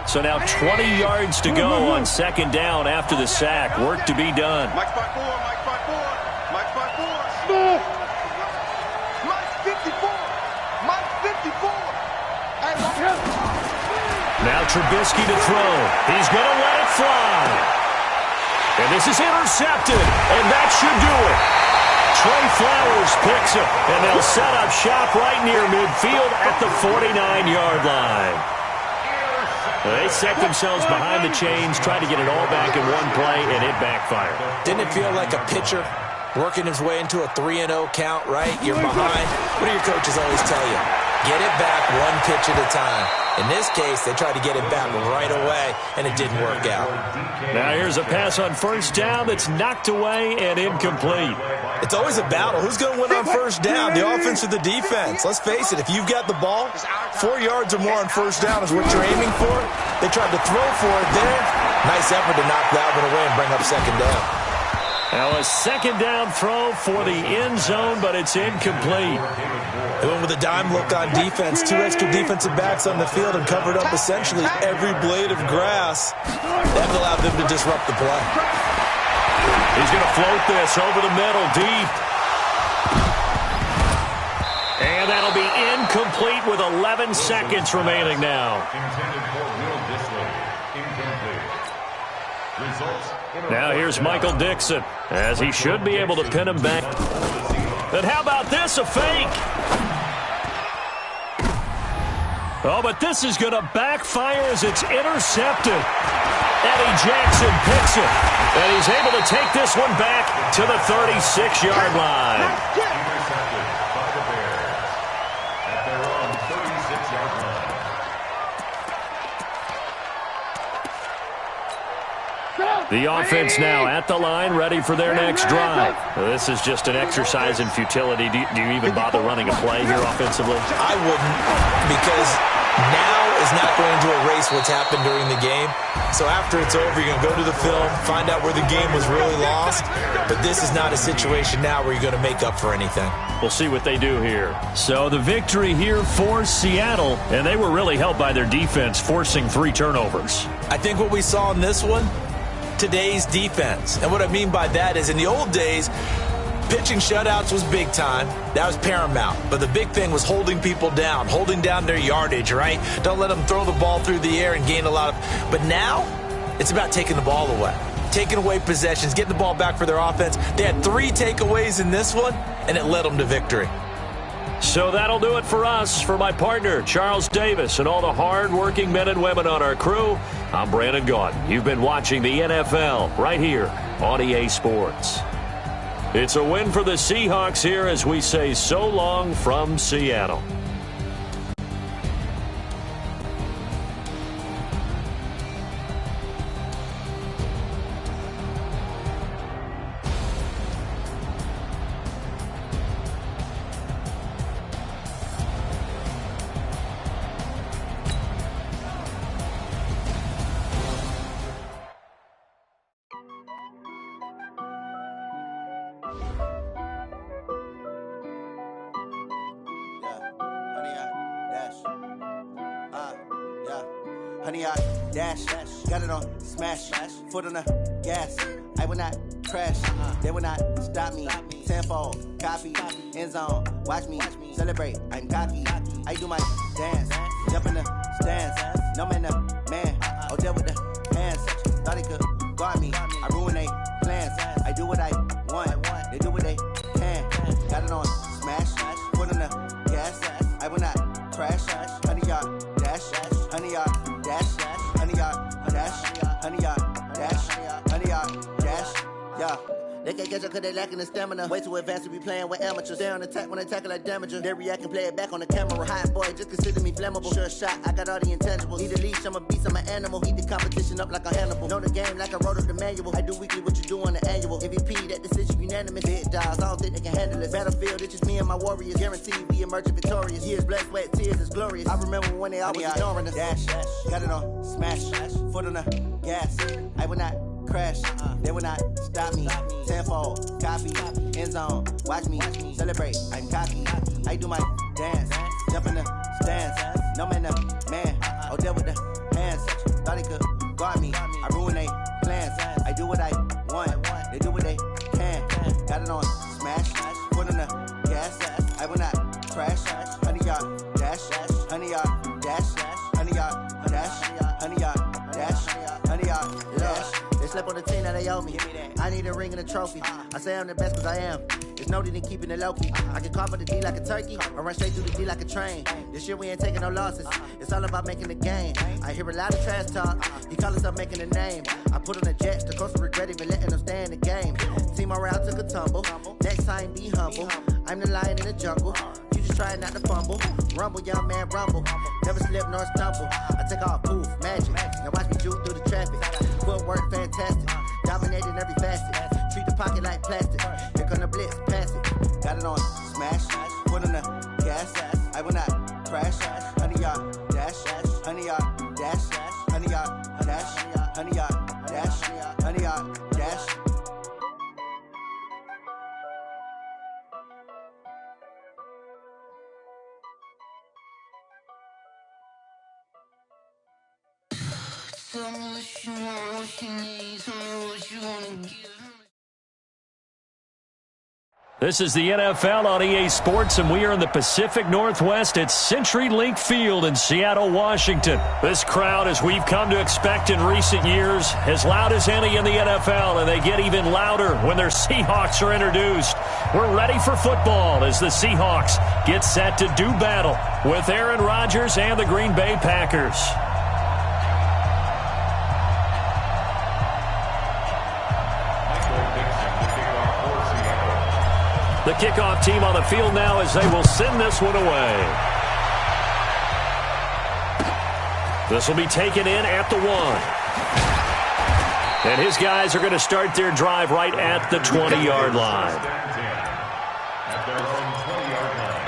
So now 20 yards to go on second down after the sack. Work to be done. Mike 5-4, Mike 5-4, Mike 5-4. Smith. Mike 54, Mike 54. Hey, now Trubisky to throw. He's going to let it fly. And this is intercepted, and that should do it. Trey Flowers picks it, and they'll set up shop right near midfield at the 49-yard line. They set themselves behind the chains, trying to get it all back in one play, and it backfired. Didn't it feel like a pitcher working his way into a 3-0 count, right? You're behind. What do your coaches always tell you? Get it back one pitch at a time. In this case, they tried to get it back right away, and it didn't work out. Now here's a pass on first down that's knocked away and incomplete. It's always a battle. Who's going to win on first down, the offense or the defense? Let's face it, if you've got the ball, 4 yards or more on first down is what you're aiming for. They tried to throw for it there. Nice effort to knock that one away and bring up second down. Now a second down throw for the end zone, but it's incomplete. They went with a dime look on defense, 2 extra defensive backs on the field and covered up essentially every blade of grass. That allowed them to disrupt the play. He's going to float this over the middle, deep. And that'll be incomplete with 11 seconds remaining now. Intended for Will Dissly. Incomplete. Results. Now here's Michael Dixon, as he should be able to pin him back. And how about this, a fake? Oh, but this is going to backfire as it's intercepted. Eddie Jackson picks it, and he's able to take this one back to the 36-yard line. Intercepted by the Bears at their own 36-yard line. The offense now at the line, ready for their next drive. This is just an exercise in futility. Do you even bother running a play here offensively? I wouldn't, because now is not going to erase what's happened during the game. So after it's over, you're going to go to the film, find out where the game was really lost. But this is not a situation now where you're going to make up for anything. We'll see what they do here. So the victory here for Seattle, and they were really helped by their defense, forcing 3 turnovers. I think what we saw in this one, today's defense. And what I mean by that is in the old days, pitching shutouts was big time. That was paramount. But the big thing was holding people down, holding down their yardage, right? Don't let them throw the ball through the air and gain a lot of... But now, it's about taking the ball away. Taking away possessions, getting the ball back for their offense. They had 3 takeaways in this one, and it led them to victory. So that'll do it for us. For my partner, Charles Davis, and all the hard-working men and women on our crew, I'm Brandon Gaudin. You've been watching the NFL right here on EA Sports. It's a win for the Seahawks here as we say so long from Seattle. Honey, I dash, got it on smash, foot on the gas. I will not crash, they will not stop me. Tenfold, copy, end zone, watch me celebrate. I'm cocky, I do my dance, jump in the stands. No man, the man, oh, deal with the hands. Thought he could guard me, I ruin they plans. I do what I want, they do what they can. Got it on smash, foot on the gas. I will not crash, honey, y'all dash, honey, y'all dash, honey, y'all dash, honey, y'all dash, honey, y'all dash, yeah. They can't catch up cause they lacking the stamina. Way too advanced to be playing with amateurs. They on attack when they tackle like damager. They react and play it back on the camera. Hot boy, just consider me flammable. Sure shot, I got all the intangibles. Need a leash, I'm a beast, I'm an animal. Heat the competition up like a Hannibal. Know the game like I wrote up the manual. I do weekly what you do on the annual. MVP, that decision unanimous. Big dogs, I don't think they can handle it. Battlefield, it's just me and my warriors. Guaranteed we emerging victorious. Years, blood, sweat, tears, it's glorious. I remember when they always ignoring us. Dash, got it on smash, foot on the gas. I will not crash. They will not stop me. Tenfold, copy, end zone. Watch me celebrate. I'm cocky. I do my dance. Jump in the stands. No man, man. Oh, there with the hands. Thought he could guard me. I ruin they plans. I do what I want. They do what they can. Got it on smash. Put on the gas. I will not crash. 100-yard dash. 100-yard dash. 100-yard dash. 100-yard dash. 100-yard dash. They slept on the team that they owe me. I need a ring and a trophy. I say I'm the best cause I am. It's noted in keeping it low-key. I can carve for the D like a turkey, or run straight through the D like a train. This year we ain't taking no losses. It's all about making the game. I hear a lot of trash talk. He call us up making a name. I put on the Jets. The coach regret even letting them stay in the game. Team morale took a tumble. Next time be humble. I'm the lion in the jungle. You just trying not to fumble. Rumble, young man, rumble. Never slip nor stumble. I take off, poof, magic. Now watch me juke through the traffic. Footwork fantastic. Dominating every facet. Treat the pocket like plastic. Here come the blitz, pass it. Got it on smash. Put on the gas. I will not crash. 100-yard dash. 100-yard dash. 100-yard dash. 100-yard dash. 100-yard dash. Tell me what you want, what you need. Tell me what you want to give. This is the NFL on EA Sports, and we are in the Pacific Northwest at CenturyLink Field in Seattle, Washington. This crowd, as we've come to expect in recent years, as loud as any in the NFL, and they get even louder when their Seahawks are introduced. We're ready for football as the Seahawks get set to do battle with Aaron Rodgers and the Green Bay Packers. The kickoff team on the field now as they will send this one away. This will be taken in at the 1. And his guys are going to start their drive right at the 20-yard line. At their own 20-yard line.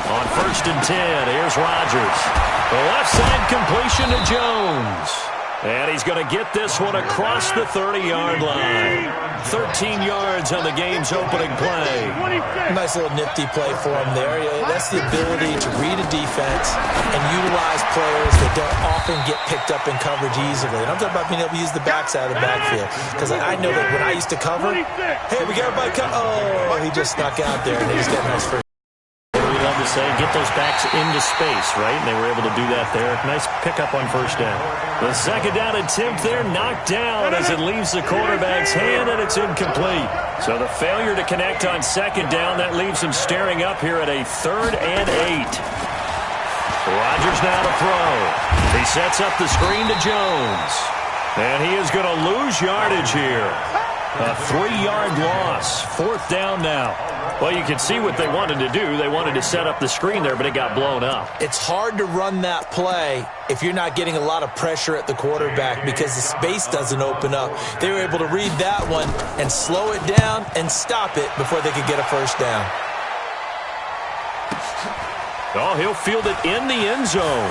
On 1st and 10, here's Rodgers. The left side completion to Jones. And he's going to get this one across the 30-yard line. 13 yards on the game's opening play. Nice little nifty play for him there. That's the ability to read a defense and utilize players that don't often get picked up in coverage easily. And I'm talking about being able to use the backside of the backfield. Because I know that when I used to cover, hey, we got everybody cover. Oh, he just snuck out there, and they just got a nice first. Love to say, get those backs into space, right? And they were able to do that there. Nice pickup on 1st down. The 2nd down attempt there knocked down as it leaves the quarterback's hand, and it's incomplete. So the failure to connect on 2nd down, that leaves him staring up here at a 3rd and 8. Rodgers now to throw. He sets up the screen to Jones. And he is going to lose yardage here. A 3-yard loss. 4th down now. Well, you can see what they wanted to do. They wanted to set up the screen there, but it got blown up. It's hard to run that play if you're not getting a lot of pressure at the quarterback because the space doesn't open up. They were able to read that one and slow it down and stop it before they could get a 1st down. Oh, he'll field it in the end zone.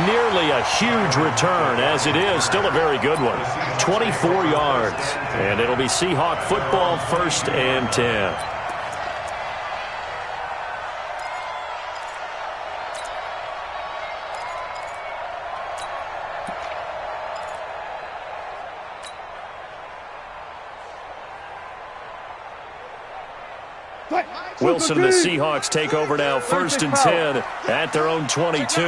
Nearly a huge return, as it is still a very good one. 24 yards, and it'll be Seahawk football, 1st and 10. Wilson and the Seahawks take over now, 1st and 10 at their own 22.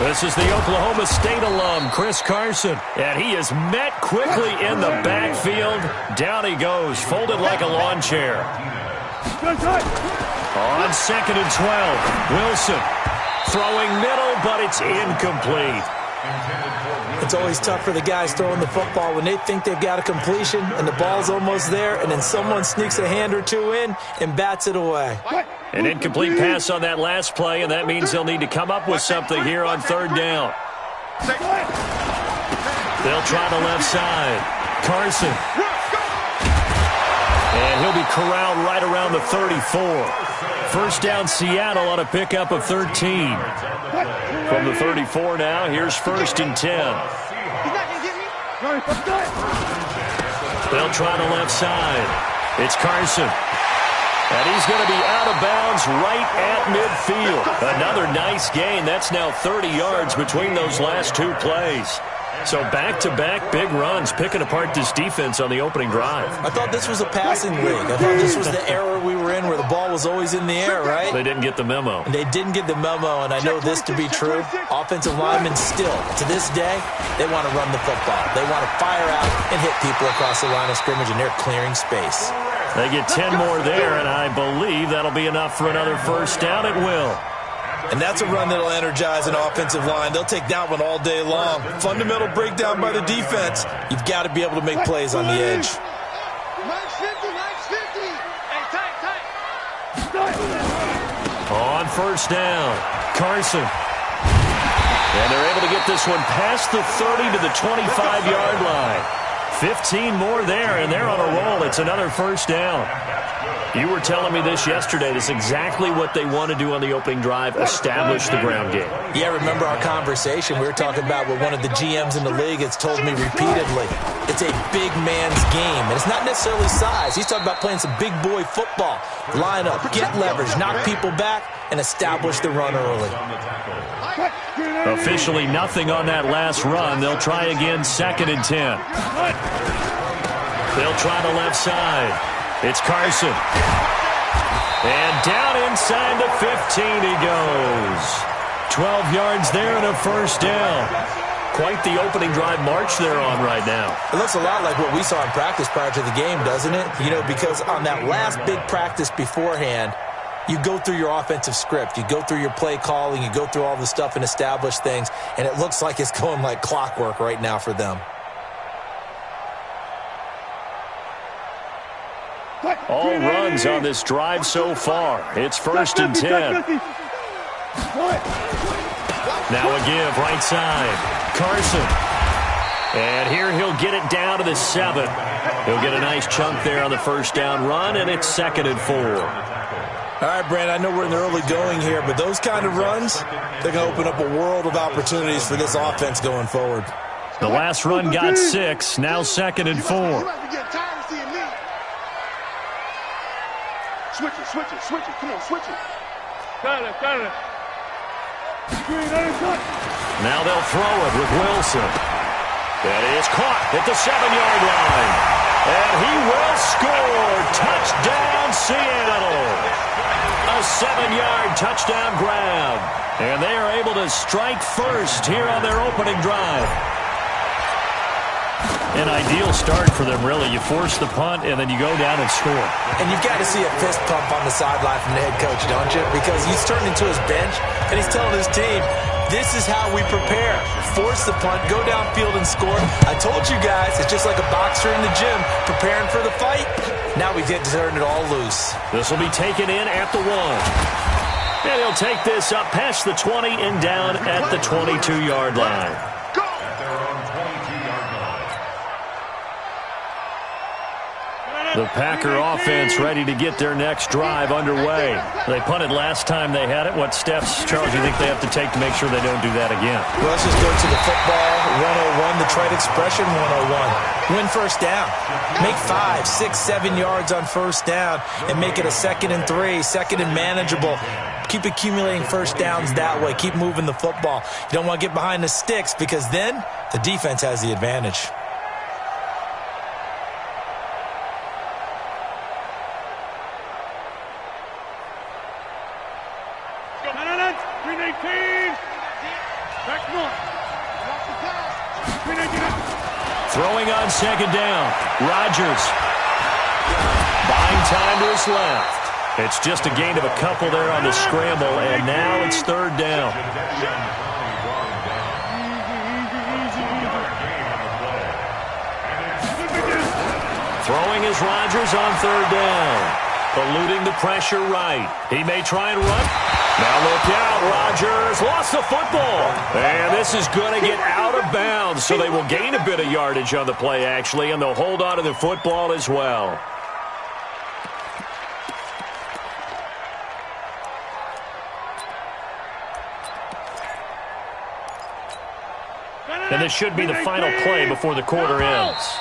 This is the Oklahoma State alum, Chris Carson, and he is met quickly in the backfield. Down he goes, folded like a lawn chair. On 2nd and 12, Wilson throwing middle, but it's incomplete. It's always tough for the guys throwing the football when they think they've got a completion and the ball's almost there, and then someone sneaks a hand or two in and bats it away. An incomplete pass on that last play, and that means they'll need to come up with something here on third down. They'll try the left side. Carson. And he'll be corralled right around the 34. First down, Seattle on a pickup of 13. From the 34 now, here's 1st and 10. They'll try the left side. It's Carson. And he's going to be out of bounds right at midfield. Another nice gain. That's now 30 yards between those last two plays. So back-to-back big runs, picking apart this defense on the opening drive. I thought this was a passing league. I thought this was the era we were in where the ball was always in the air, right? They didn't get the memo. And they didn't get the memo, and I know this to be true. Offensive linemen still, to this day, they want to run the football. They want to fire out and hit people across the line of scrimmage, and they're clearing space. They get 10 more there, and I believe that'll be enough for another first down. It will. And that's a run that'll energize an offensive line. They'll take that one all day long. Fundamental breakdown by the defense. You've got to be able to make plays on the edge. On first down, Carson. And they're able to get this one past the 30 to the 25-yard line. 15 more there, and they're on a roll. It's another first down. You were telling me this yesterday. This is exactly what they want to do on the opening drive, establish the ground game. Yeah, remember our conversation. We were talking about what one of the GMs in the league has told me repeatedly. It's a big man's game, and it's not necessarily size. He's talking about playing some big boy football. Line up, get leverage, knock people back, and establish the run early. Officially nothing on that last run. They'll try again, 2nd and 10. They'll try the left side. It's Carson. And down inside the 15 he goes. 12 yards there and a first down. Quite the opening drive march they're on right now. It looks a lot like what we saw in practice prior to the game, doesn't it? You know, because on that last big practice beforehand, you go through your offensive script. You go through your play calling. You go through all the stuff and establish things. And it looks like it's going like clockwork right now for them. All runs on this drive so far. It's 1st and 10. Now a give, right side. Carson. And here he'll get it down to the 7. He'll get a nice chunk there on the first down run, and it's 2nd and 4. All right, Brand, I know we're in the early going here, but those kind of runs, they're going to open up a world of opportunities for this offense going forward. The last run got 6, now 2nd and 4. Switch it. Come on, switch it. Got it. Now they'll throw it with Wilson. That is caught at the 7-yard line. And he will score. Touchdown, Seattle. A 7-yard touchdown grab. And they are able to strike first here on their opening drive. An ideal start for them, really. You force the punt, and then you go down and score. And you've got to see a fist pump on the sideline from the head coach, don't you? Because he's turned into his bench, and he's telling his team, this is how we prepare. Force the punt, go downfield and score. I told you guys, it's just like a boxer in the gym preparing for the fight. Now we get to turn it all loose. This will be taken in at the 1. And he'll take this up past the 20 and down at the 22-yard line. The Packer offense ready to get their next drive underway. They punted last time they had it. What steps, Charles, do you think they have to take to make sure they don't do that again? Well, let's just go to the football 101, the trade expression 101. Win first down. Make 5, 6, 7 yards on first down and make it a 2nd and 3, 2nd and manageable. Keep accumulating first downs that way. Keep moving the football. You don't want to get behind the sticks because then the defense has the advantage. Throwing on 2nd down. Rodgers. Buying time to his left. It's just a gain of a couple there on the scramble, and now it's third down. Throwing is Rodgers on third down. Eluding the pressure right. He may try and run. Now look out. Rodgers lost the football. And this is going to get out of bounds, so they will gain a bit of yardage on the play, actually, and they'll hold on to the football as well. And this should be the final play before the quarter ends.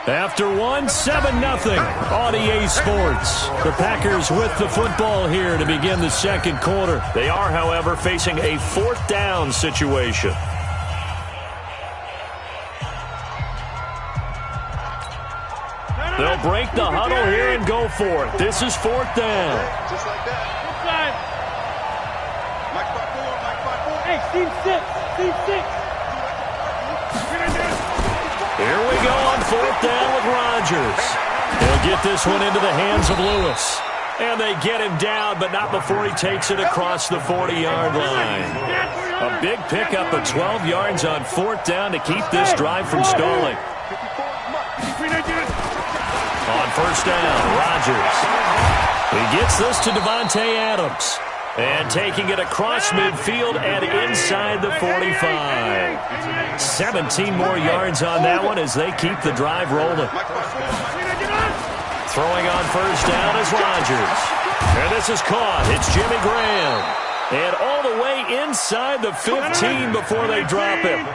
After 1, 7-0 on EA Sports. The Packers with the football here to begin the second quarter. They are, however, facing a fourth down situation. They'll break the huddle here and go for it. This is fourth down. Just like that. Mike 4. Hey, Steve 6. Here we go on fourth down with Rodgers. He'll get this one into the hands of Lewis. And they get him down, but not before he takes it across the 40-yard line. A big pickup of 12 yards on fourth down to keep this drive from stalling. On first down, Rodgers. He gets this to Devontae Adams. And taking it across midfield and inside the 45. 17 more yards on that one as they keep the drive rolling. Throwing on first down is Rodgers. And this is caught. It's Jimmy Graham. And all the way inside the 15 before they drop him.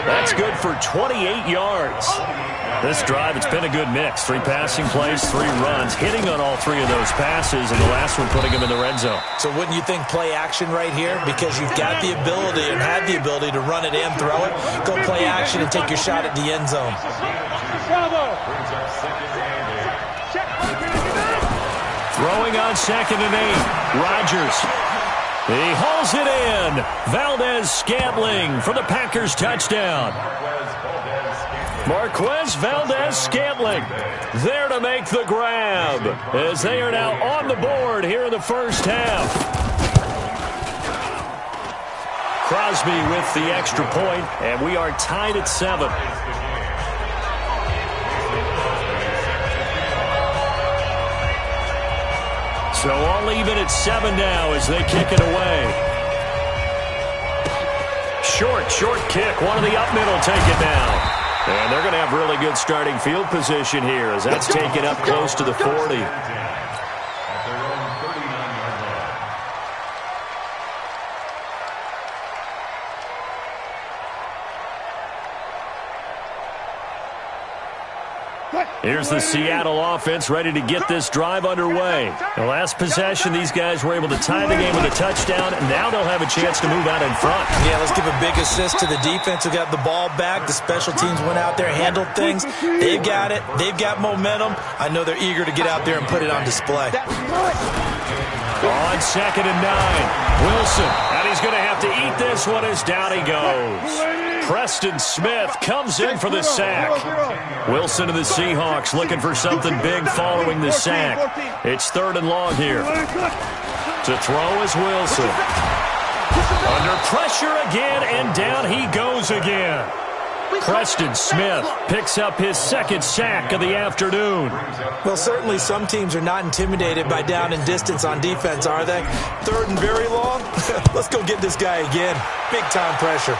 That's good for 28 yards. This drive, it's been a good mix. 3 passing plays, 3 runs, hitting on all 3 of those passes, and the last one putting him in the red zone. So wouldn't you think play action right here? Because you've got the ability and had the ability to run it and throw it. Go play action and take your shot at the end zone. Throwing on 2nd and 8. Rodgers. He hauls it in. Valdez-Scantling for the Packers touchdown. Marquez Valdez-Scantling there to make the grab as they are now on the board here in the first half. Crosby with the extra point, and we are tied at 7. So all even at 7 now as they kick it away. Short kick. One of the up middle take it down. And they're going to have really good starting field position here as that's taken up close to the 40. Here's the Seattle offense ready to get this drive underway. The last possession, these guys were able to tie the game with a touchdown, and now they'll have a chance to move out in front. Yeah, let's give a big assist to the defense who got the ball back. The special teams went out there, handled things. They've got it. They've got momentum. I know they're eager to get out there and put it on display. On 2nd and 9, Wilson. And he's going to have to eat this one as down he goes. Preston Smith comes in for the sack. Wilson of the Seahawks looking for something big following the sack. It's 3rd and long here. To throw is Wilson. Under pressure again, and down he goes again. Preston Smith picks up his 2nd sack of the afternoon. Well, certainly some teams are not intimidated by down and distance on defense, are they? 3rd and very long? Let's go get this guy again. Big time pressure.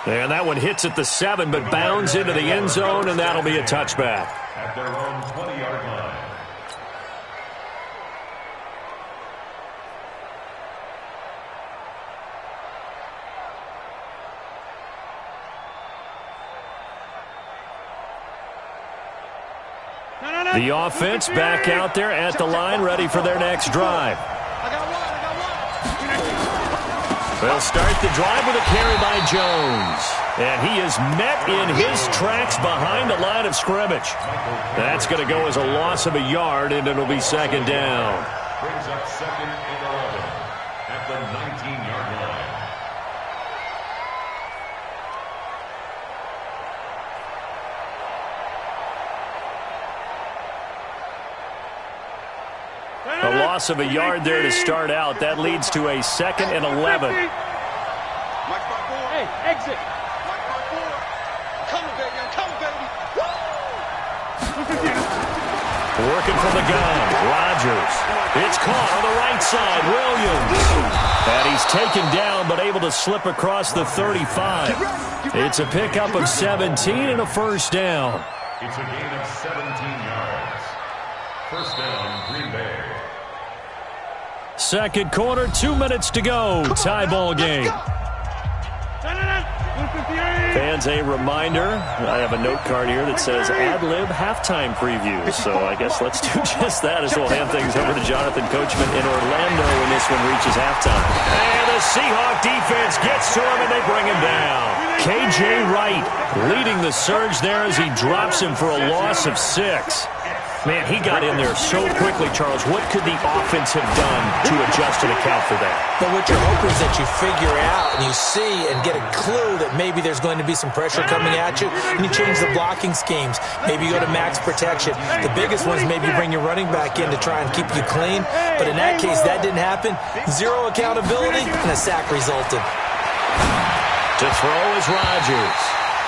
And that one hits at the 7, but bounds into the end zone, and that'll be a touchback. At their own 20-yard line. The offense back out there at the line, ready for their next drive. They'll start the drive with a carry by Jones. And he is met in his tracks behind the line of scrimmage. That's going to go as a loss of a yard, and it'll be 2nd down. Brings up 2nd and 11 at the 19-yard line. loss of a yard there to start out. That leads to a 2nd and 11. Hey, exit. Come on, baby. Come on, baby. Working from the gun. Rogers. It's caught on the right side. Williams. And he's taken down but able to slip across the 35. It's a pickup of 17 and a first down. It's a gain of 17 yards. First down, Green Bay. Second quarter, 2 minutes to go. Tie ball game. Fans, a reminder, I have a note card here that says ad-lib halftime preview. So I guess let's do just that as we'll hand things over to Jonathan Coachman in Orlando when this one reaches halftime. And the Seahawk defense gets to him and they bring him down. K.J. Wright leading the surge there as he drops him for a loss of 6. Man, he got in there so quickly, Charles. What could the offense have done to adjust and account for that? But what you're hoping is that you figure out and you see and get a clue that maybe there's going to be some pressure coming at you, and you change the blocking schemes. Maybe you go to max protection. The biggest one is maybe you bring your running back in to try and keep you clean. But in that case, that didn't happen. Zero accountability, and a sack resulted. To throw is Rogers.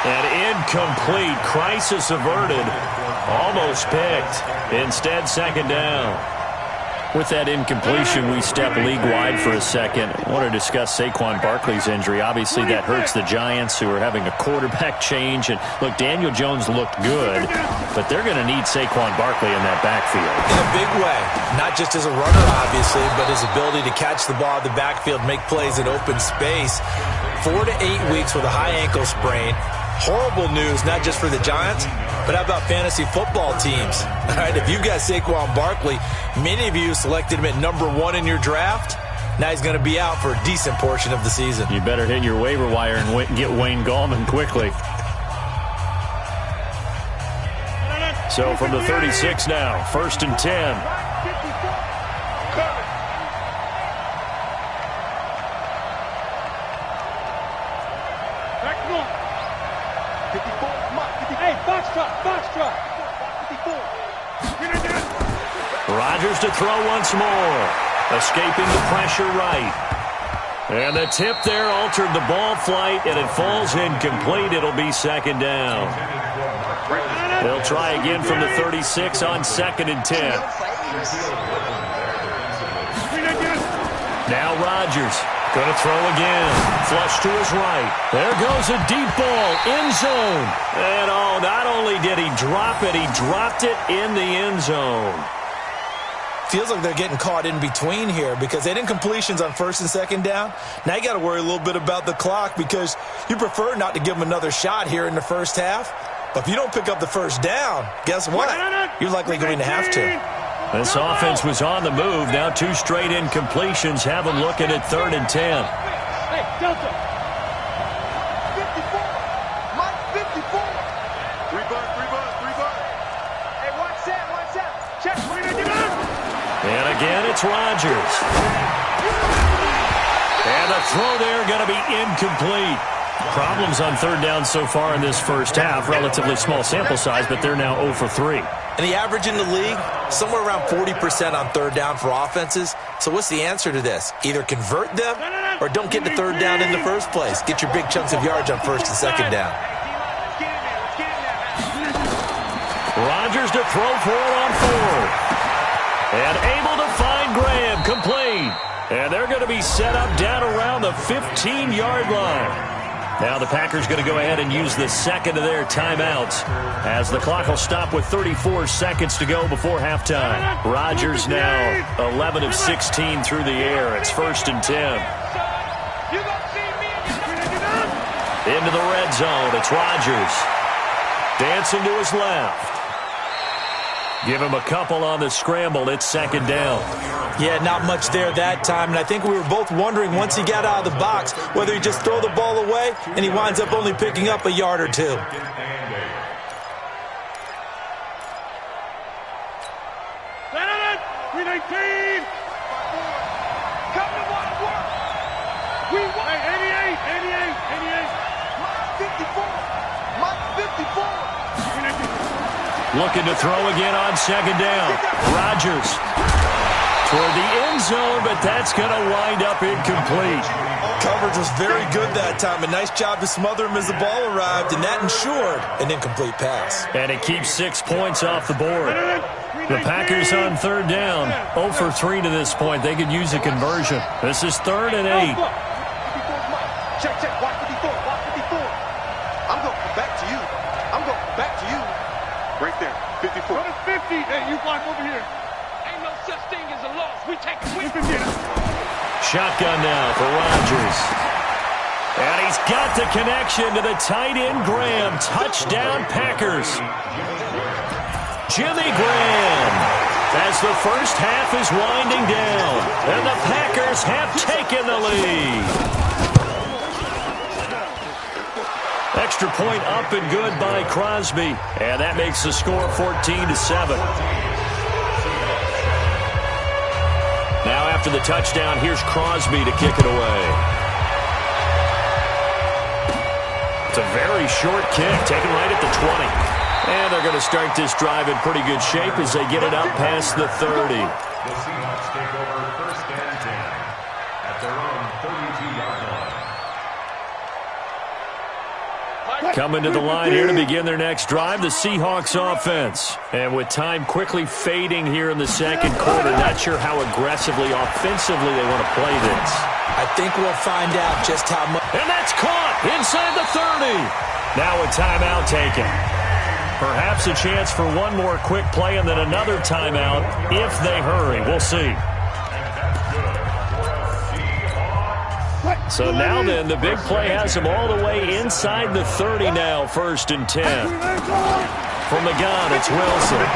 And incomplete. Crisis averted. Almost picked. Instead, second down. With that incompletion, we step league-wide for a second. I want to discuss Saquon Barkley's injury. Obviously, that hurts the Giants, who are having a quarterback change. And, look, Daniel Jones looked good, but they're going to need Saquon Barkley in that backfield. In a big way. Not just as a runner, obviously, but his ability to catch the ball in the backfield, make plays in open space. 4 to 8 weeks with a high ankle sprain. Horrible news, not just for the Giants, but how about fantasy football teams? All right, if you've got Saquon Barkley, many of you selected him at number 1 in your draft. Now he's going to be out for a decent portion of the season. You better hit your waiver wire and get Wayne Gallman quickly. So from the 36 now, 1st and 10. Rodgers to throw once more. Escaping the pressure right. And the tip there altered the ball flight, and it falls incomplete. It'll be second down. They'll try again from the 36 on 2nd and 10. Now Rodgers going to throw again. Flush to his right. There goes a deep ball. End zone. And oh, not only did he drop it, he dropped it in the end zone. Feels like they're getting caught in between here because they didn't completions on 1st and 2nd down. Now you got to worry a little bit about the clock because you prefer not to give them another shot here in the first half. But if you don't pick up the first down, guess what? You're likely going to have to. This offense was on the move. Now 2 straight incompletions have them looking at 3rd and 10. Hey, Delta. 54. Mike, 54. 3 bucks. Hey, watch that. Check. And again, it's Rodgers. And the throw there going to be incomplete. Problems on 3rd down so far in this first half. Relatively small sample size, but they're now 0 for 3. And the average in the league, somewhere around 40% on 3rd down for offenses. So what's the answer to this? Either convert them or don't get to 3rd down in the first place. Get your big chunks of yards on 1st and 2nd down. Rodgers to throw for it on 4th. And able to find Graham, complete. And they're going to be set up down around the 15-yard line. Now the Packers going to go ahead and use the second of their timeouts as the clock will stop with 34 seconds to go before halftime. Rodgers now 11 of 16 through the air. It's 1st and 10. Into the red zone. It's Rodgers. Dancing to his left. Give him a couple on the scramble. It's 2nd down. Yeah, not much there that time. And I think we were both wondering once he got out of the box whether he just throw the ball away and he winds up only picking up a yard or 2. 319. Come to work. We won. 88. Mike 54. Looking to throw again on 2nd down. Rodgers. toward the end zone, but that's going to wind up incomplete. Coverage was very good that time. A nice job to smother him as the ball arrived, and that ensured an incomplete pass. And it keeps 6 points off the board. The Packers on third down, 0 for 3 to this point. They could use a conversion. This is 3rd and 8. Check, check, watch 54, watch 54. I'm going back to you. I'm going back to you. Right there, 54. Go to 50, hey, you block over here. Ain't no such thing as a loss. We take it with Shotgun now for Rodgers. And he's got the connection to the tight end Graham. Touchdown Packers. Jimmy Graham, as the first half is winding down, and the Packers have taken the lead. Extra point up and good by Crosby, and that makes the score 14-7. Now after the touchdown, here's Crosby to kick it away. It's a very short kick, taken right at the 20. And they're going to start this drive in pretty good shape as they get it up past the 30. The Seahawks take over 1st and 10 at their own 32-yard line. Coming to the line here to begin their next drive, the Seahawks offense. And with time quickly fading here in the second quarter, not sure how aggressively, offensively they want to play this. I think we'll find out just how much. And that's caught inside the 30. Now a timeout taken. Perhaps a chance for one more quick play and then another timeout if they hurry. We'll see. So now then, the big play has them all the way inside the 30 now, 1st and 10. From the gun, it's Wilson.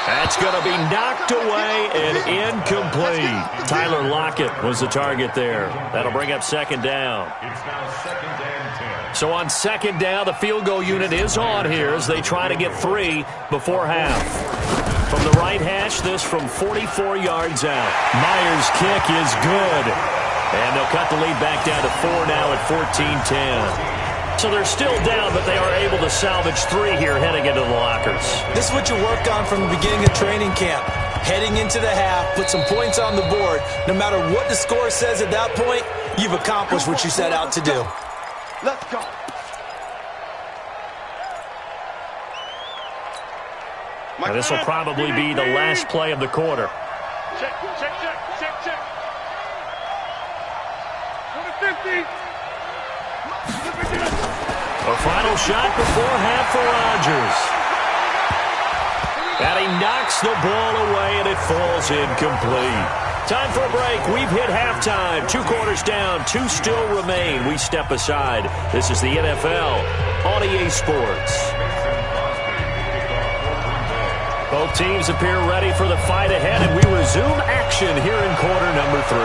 That's going to be knocked away and incomplete. Tyler Lockett was the target there. That'll bring up 2nd down. It's now 2nd and 10. So on 2nd down, the field goal unit is on here as they try to get 3 before half. From the right hash, this from 44 yards out. Myers' kick is good. And they'll cut the lead back down to 4 now at 14-10. So they're still down, but they are able to salvage 3 here heading into the lockers. This is what you work on from the beginning of training camp. Heading into the half, put some points on the board. No matter what the score says at that point, you've accomplished what you set out to do. Let's go. Now this will probably be the last play of the quarter. Check, check, check, check, check. Go to 50. A final shot before half for Rodgers. And he knocks the ball away, and it falls incomplete. Time for a break. We've hit halftime. 2 quarters down. 2 still remain. We step aside. This is the NFL on EA Sports. Both teams appear ready for the fight ahead, and we resume action here in quarter number 3.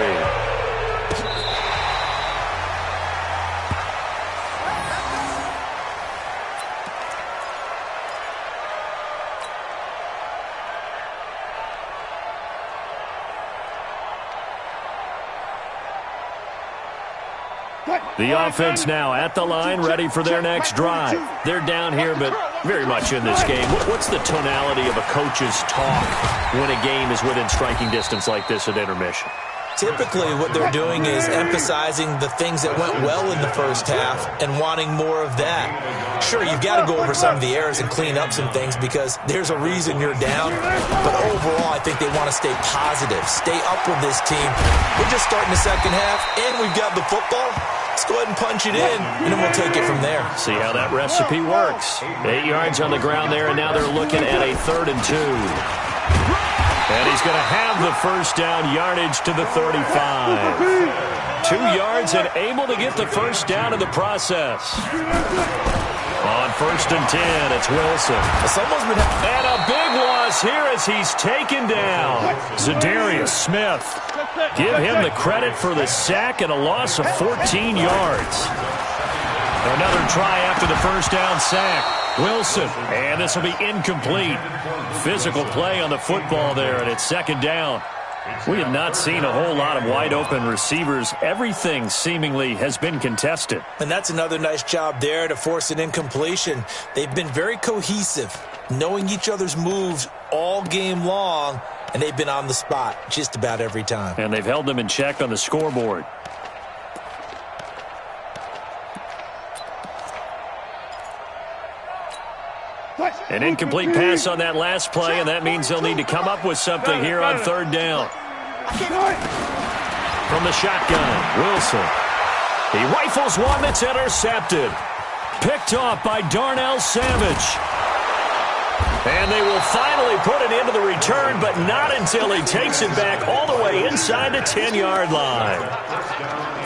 The offense now at the line, ready for their next drive. They're down here, but very much in this game. What's the tonality of a coach's talk when a game is within striking distance like this at intermission? Typically, what they're doing is emphasizing the things that went well in the first half and wanting more of that. Sure, you've got to go over some of the errors and clean up some things because there's a reason you're down. But overall, I think they want to stay positive, stay up with this team. We're just starting the second half, and we've got the football. Let's go ahead and punch it in, and then we'll take it from there. See how that recipe works. 8 yards on the ground there, and now they're looking at a 3rd and 2. And he's going to have the first down, yardage to the 35. 2 yards and able to get the first down in the process. On 1st and 10, it's Wilson. And a big loss here as he's taken down. Za'Darius Smith. Give him the credit for the sack and a loss of 14 yards. Another try after the first down sack. Wilson, and this will be incomplete. Physical play on the football there, and it's 2nd down. We have not seen a whole lot of wide-open receivers. Everything seemingly has been contested. And that's another nice job there to force an incompletion. They've been very cohesive, knowing each other's moves all game long, and they've been on the spot just about every time. And they've held them in check on the scoreboard. An incomplete pass on that last play, and that means they'll need to come up with something here on third down. From the shotgun, Wilson. He rifles one that's intercepted. Picked off by Darnell Savage. And they will finally put it into the return, but not until he takes it back all the way inside the 10-yard line.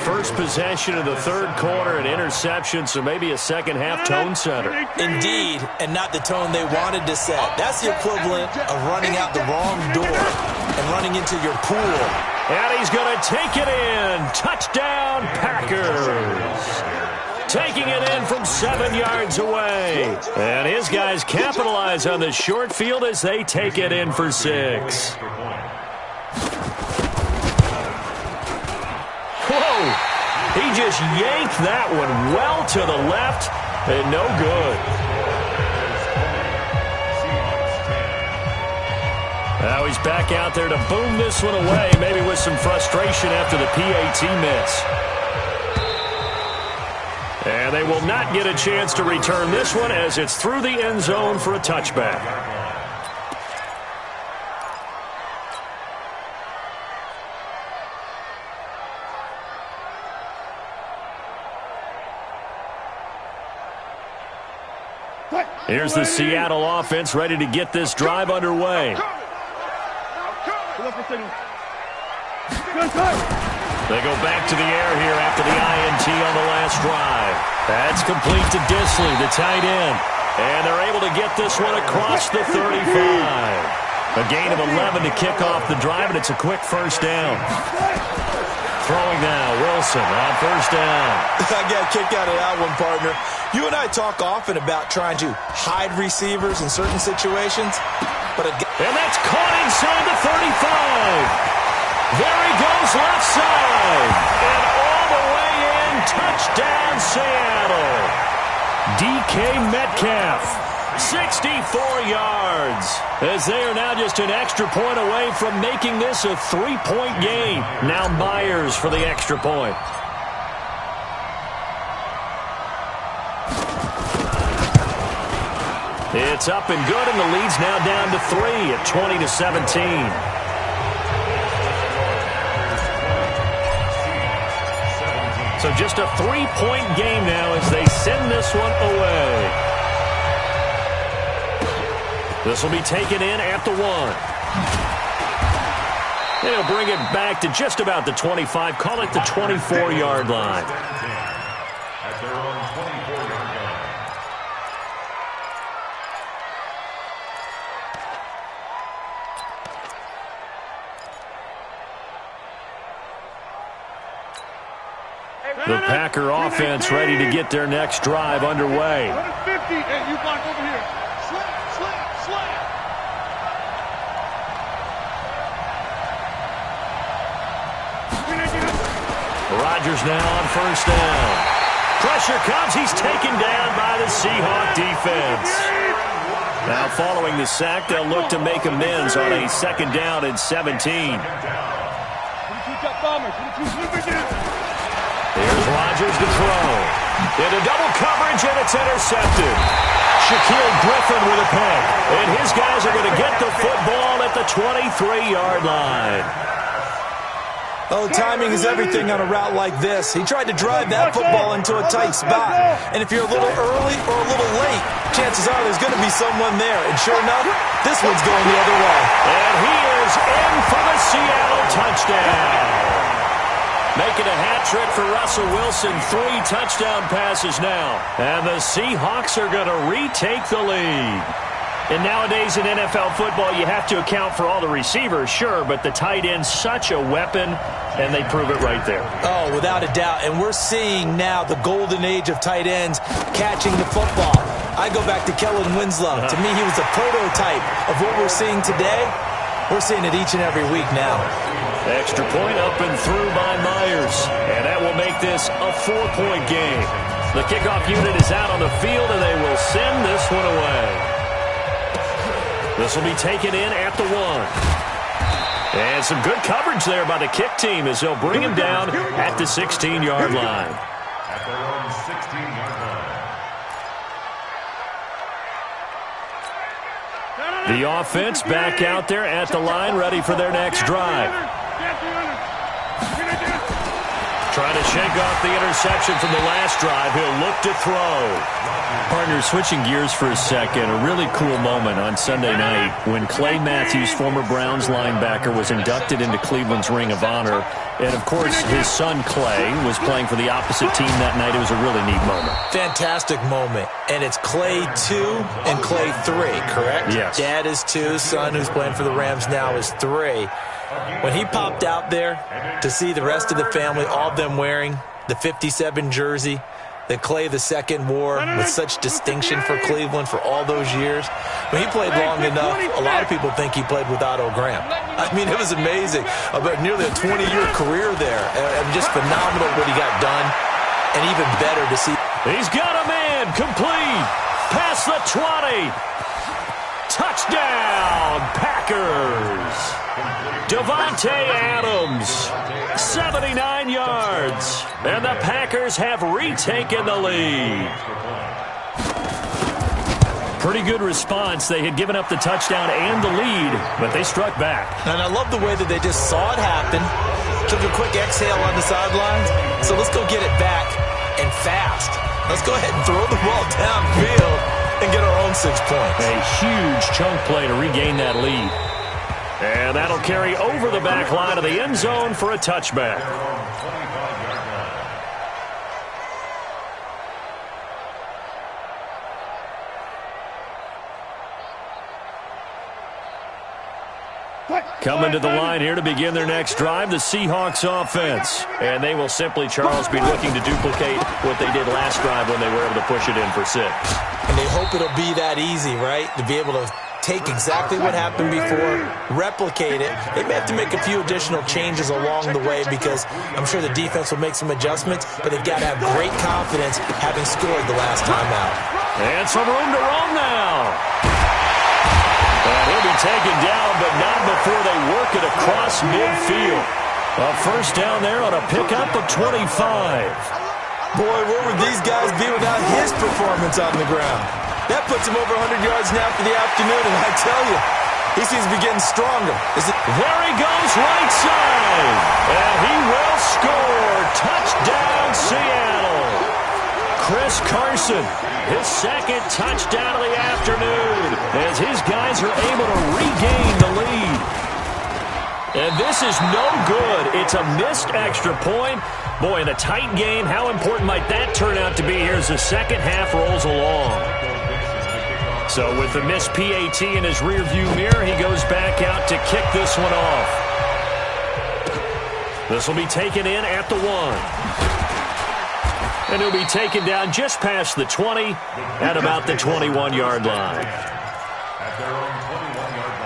First possession of the third quarter, an interception, so maybe a second-half tone setter. Indeed, and not the tone they wanted to set. That's the equivalent of running out the wrong door and running into your pool. And he's going to take it in. Touchdown, Packers. Taking it in from 7 yards away. And his guys capitalize on the short field as they take it in for 6. Whoa! He just yanked that one well to the left and no good. Now he's back out there to boom this one away, maybe with some frustration after the PAT miss. And they will not get a chance to return this one as it's through the end zone for a touchback. Here's the Seattle offense ready to get this drive underway. They go back to the air here after the INT on the last drive. That's complete to Disley, the tight end. And they're able to get this one across the 35. A gain of 11 to kick off the drive, and it's a quick first down. Throwing now, Wilson on first down. I got a kick out of that one, partner. You and I talk often about trying to hide receivers in certain situations. And that's caught inside the 35. There he goes left side. And all the way in, touchdown Seattle. DK Metcalf, 64 yards. As they are now just an extra point away from making this a 3-point game. Now Myers for the extra point. It's up and good, and the lead's now down to 3 at 20-17. So just a 3-point game now as they send this one away. This will be taken in at the 1. They'll bring it back to just about the 25. Call it the 24-yard line. At their own 24-yard line. The Packer offense ready to get their next drive underway. 50, and you block over here. Slap. Rodgers now on first down. Pressure comes. He's taken down by the Seahawk defense. Now following the sack, they'll look to make amends on a second down and 17. Here's Rodgers to throw. Into double coverage, and it's intercepted. Shaquille Griffin with a pick. And his guys are going to get the football at the 23-yard line. Oh, timing is everything on a route like this. He tried to drive that football into a tight spot. And if you're a little early or a little late, chances are there's going to be someone there. And sure enough, this one's going the other way. And he is in for the Seattle touchdown. Making a hat trick for Russell Wilson. 3 touchdown passes now. And the Seahawks are going to retake the lead. And nowadays in NFL football, you have to account for all the receivers, sure, but the tight end's such a weapon, and they prove it right there. Oh, without a doubt. And we're seeing now the golden age of tight ends catching the football. I go back to Kellen Winslow. To me, he was a prototype of what we're seeing today. We're seeing it each and every week now. Extra point up and through by Myers. And that will make this a 4-point game. The kickoff unit is out on the field, and they will send this one away. This will be taken in at the 1. And some good coverage there by the kick team as they'll bring him down at the 16-yard line. At their own 16-yard line. The offense back out there at the line, ready for their next drive. Trying to shake off the interception from the last drive. He'll look to throw. Partner, switching gears for a second, a really cool moment on Sunday night when Clay Matthews, former Browns linebacker, was inducted into Cleveland's Ring of Honor. And, of course, his son Clay was playing for the opposite team that night. It was a really neat moment. Fantastic moment. And it's Clay 2 and Clay 3, correct? Yes. Dad is 2, son who's playing for the Rams now is 3. When he popped out there to see the rest of the family, all of them wearing the 57 jersey that Clay II wore with such distinction for Cleveland for all those years. When he played long enough, a lot of people think he played with Otto Graham. I mean, it was amazing. About nearly a 20-year career there. And just phenomenal what he got done. And even better to see. He's got a man complete. Past the 20. Touchdown, Packers. Devontae Adams, 79 yards. And the Packers have retaken the lead. Pretty good response. They had given up the touchdown and the lead, but they struck back. And I love the way that they just saw it happen. Took a quick exhale on the sidelines. So let's go get it back and fast. Let's go ahead and throw the ball downfield and get our own 6 points. A huge chunk play to regain that lead. And that'll carry over the back line of the end zone for a touchback. Coming to the line here to begin their next drive, the Seahawks offense. And they will simply, Charles, be looking to duplicate what they did last drive when they were able to push it in for 6. And they hope it'll be that easy, right? To be able to take exactly what happened before, replicate it. They may have to make a few additional changes along the way because I'm sure the defense will make some adjustments, but they've got to have great confidence having scored the last time out. And some room to roam now. And he'll be taken down, but not before they work it across midfield. A first down there on a pickup of 25. Boy, where would these guys be without his performance on the ground? That puts him over 100 yards now for the afternoon, and I tell you, he seems to be getting stronger. There he goes, right side. And he will score. Touchdown, Seattle. Chris Carson, his second touchdown of the afternoon, as his guys are able to regain the lead. And this is no good. It's a missed extra point. Boy, in a tight game, how important might that turn out to be here as the second half rolls along? So with the missed PAT in his rearview mirror, he goes back out to kick this one off. This will be taken in at the 1. And he'll be taken down just past the 20 at about the 21-yard line. At their own 21-yard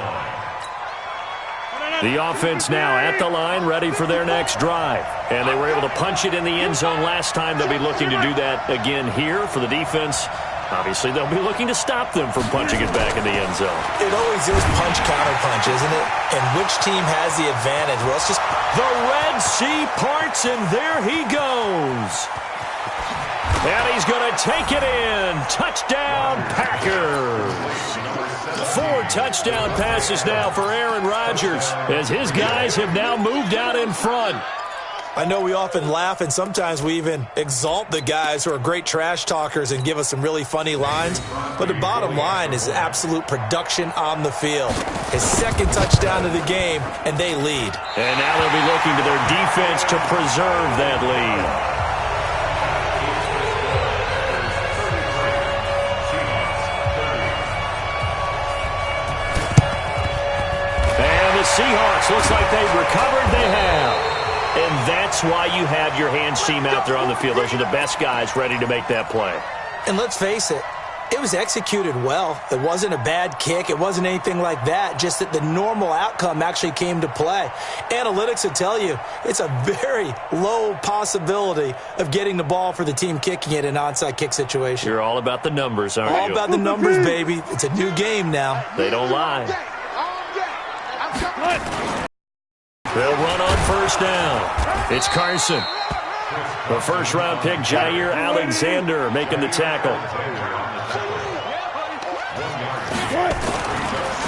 line. The offense now at the line, ready for their next drive. And they were able to punch it in the end zone last time. They'll be looking to do that again here for the defense. Obviously, they'll be looking to stop them from punching it back in the end zone. It always is punch-counter-punch, isn't it? And which team has the advantage? Well, it's just the Red Sea parts, and there he goes. And he's going to take it in. Touchdown, Packers. 4 touchdown passes now for Aaron Rodgers, as his guys have now moved out in front. I know we often laugh, and sometimes we even exalt the guys who are great trash talkers and give us some really funny lines. But the bottom line is absolute production on the field. His second touchdown of the game, and they lead. And now they'll be looking to their defense to preserve that lead. And the Seahawks, looks like they've recovered. They have. And that's why you have your hands team out there on the field. Those are the best guys ready to make that play. And let's face it, it was executed well. It wasn't a bad kick. It wasn't anything like that. Just that the normal outcome actually came to play. Analytics will tell you it's a very low possibility of getting the ball for the team kicking it in an onside kick situation. You're all about the numbers, aren't you? All about the numbers, baby. It's a new game now. They don't lie. run on first down. It's Carson. The first-round pick, Jair Alexander, making the tackle.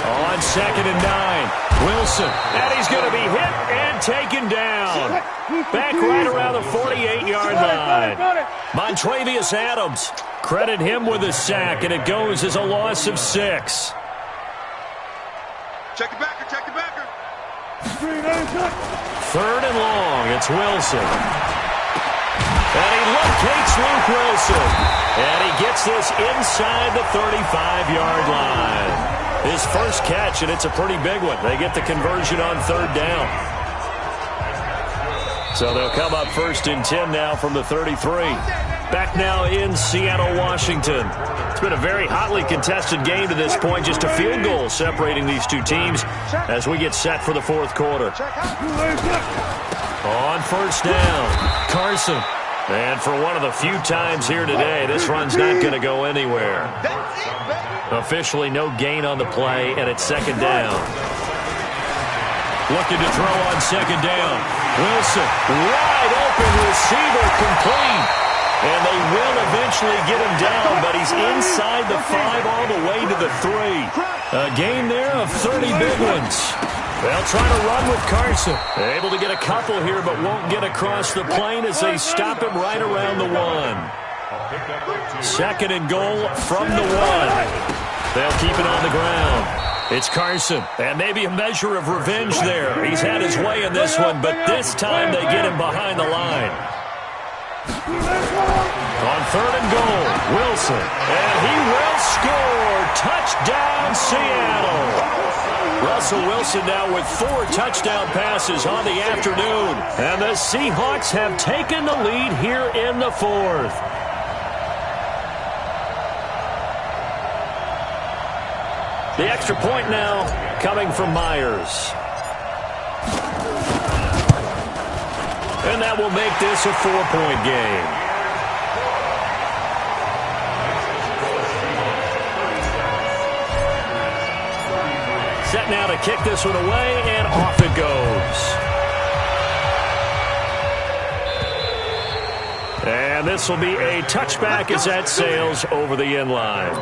On 2nd and 9, Wilson. And he's going to be hit and taken down. Back right around the 48-yard line. Montravius Adams, credit him with a sack, and it goes as a loss of 6. Check the backer, check the backer. 3rd and long, it's Wilson. And he locates Luke Wilson. And he gets this inside the 35-yard line. His first catch, and it's a pretty big one. They get the conversion on 3rd down. So they'll come up 1st and 10 now from the 33. Back now in Seattle, Washington. It's been a very hotly contested game to this point. Just a field goal separating these two teams as we get set for the 4th quarter. On 1st down, Carson. And for one of the few times here today, this run's not going to go anywhere. Officially no gain on the play, and it's 2nd down. Looking to throw on 2nd down. Wilson, wide open receiver, complete. And they will eventually get him down, but he's inside the 5 all the way to the 3. A gain there of 30 big ones. They'll try to run with Carson. Able to get a couple here, but won't get across the plane as they stop him right around the 1. 2nd and goal from the 1. They'll keep it on the ground. It's Carson, and maybe a measure of revenge there. He's had his way in this one, but this time they get him behind the line. On 3rd and goal, Wilson, and he will score. Touchdown, Seattle. Russell Wilson now with 4 touchdown passes on the afternoon. And the Seahawks have taken the lead here in the 4th. The extra point now coming from Myers. And that will make this a 4-point game. Set now to kick this one away, and off it goes. And this will be a touchback as that sails over the end line.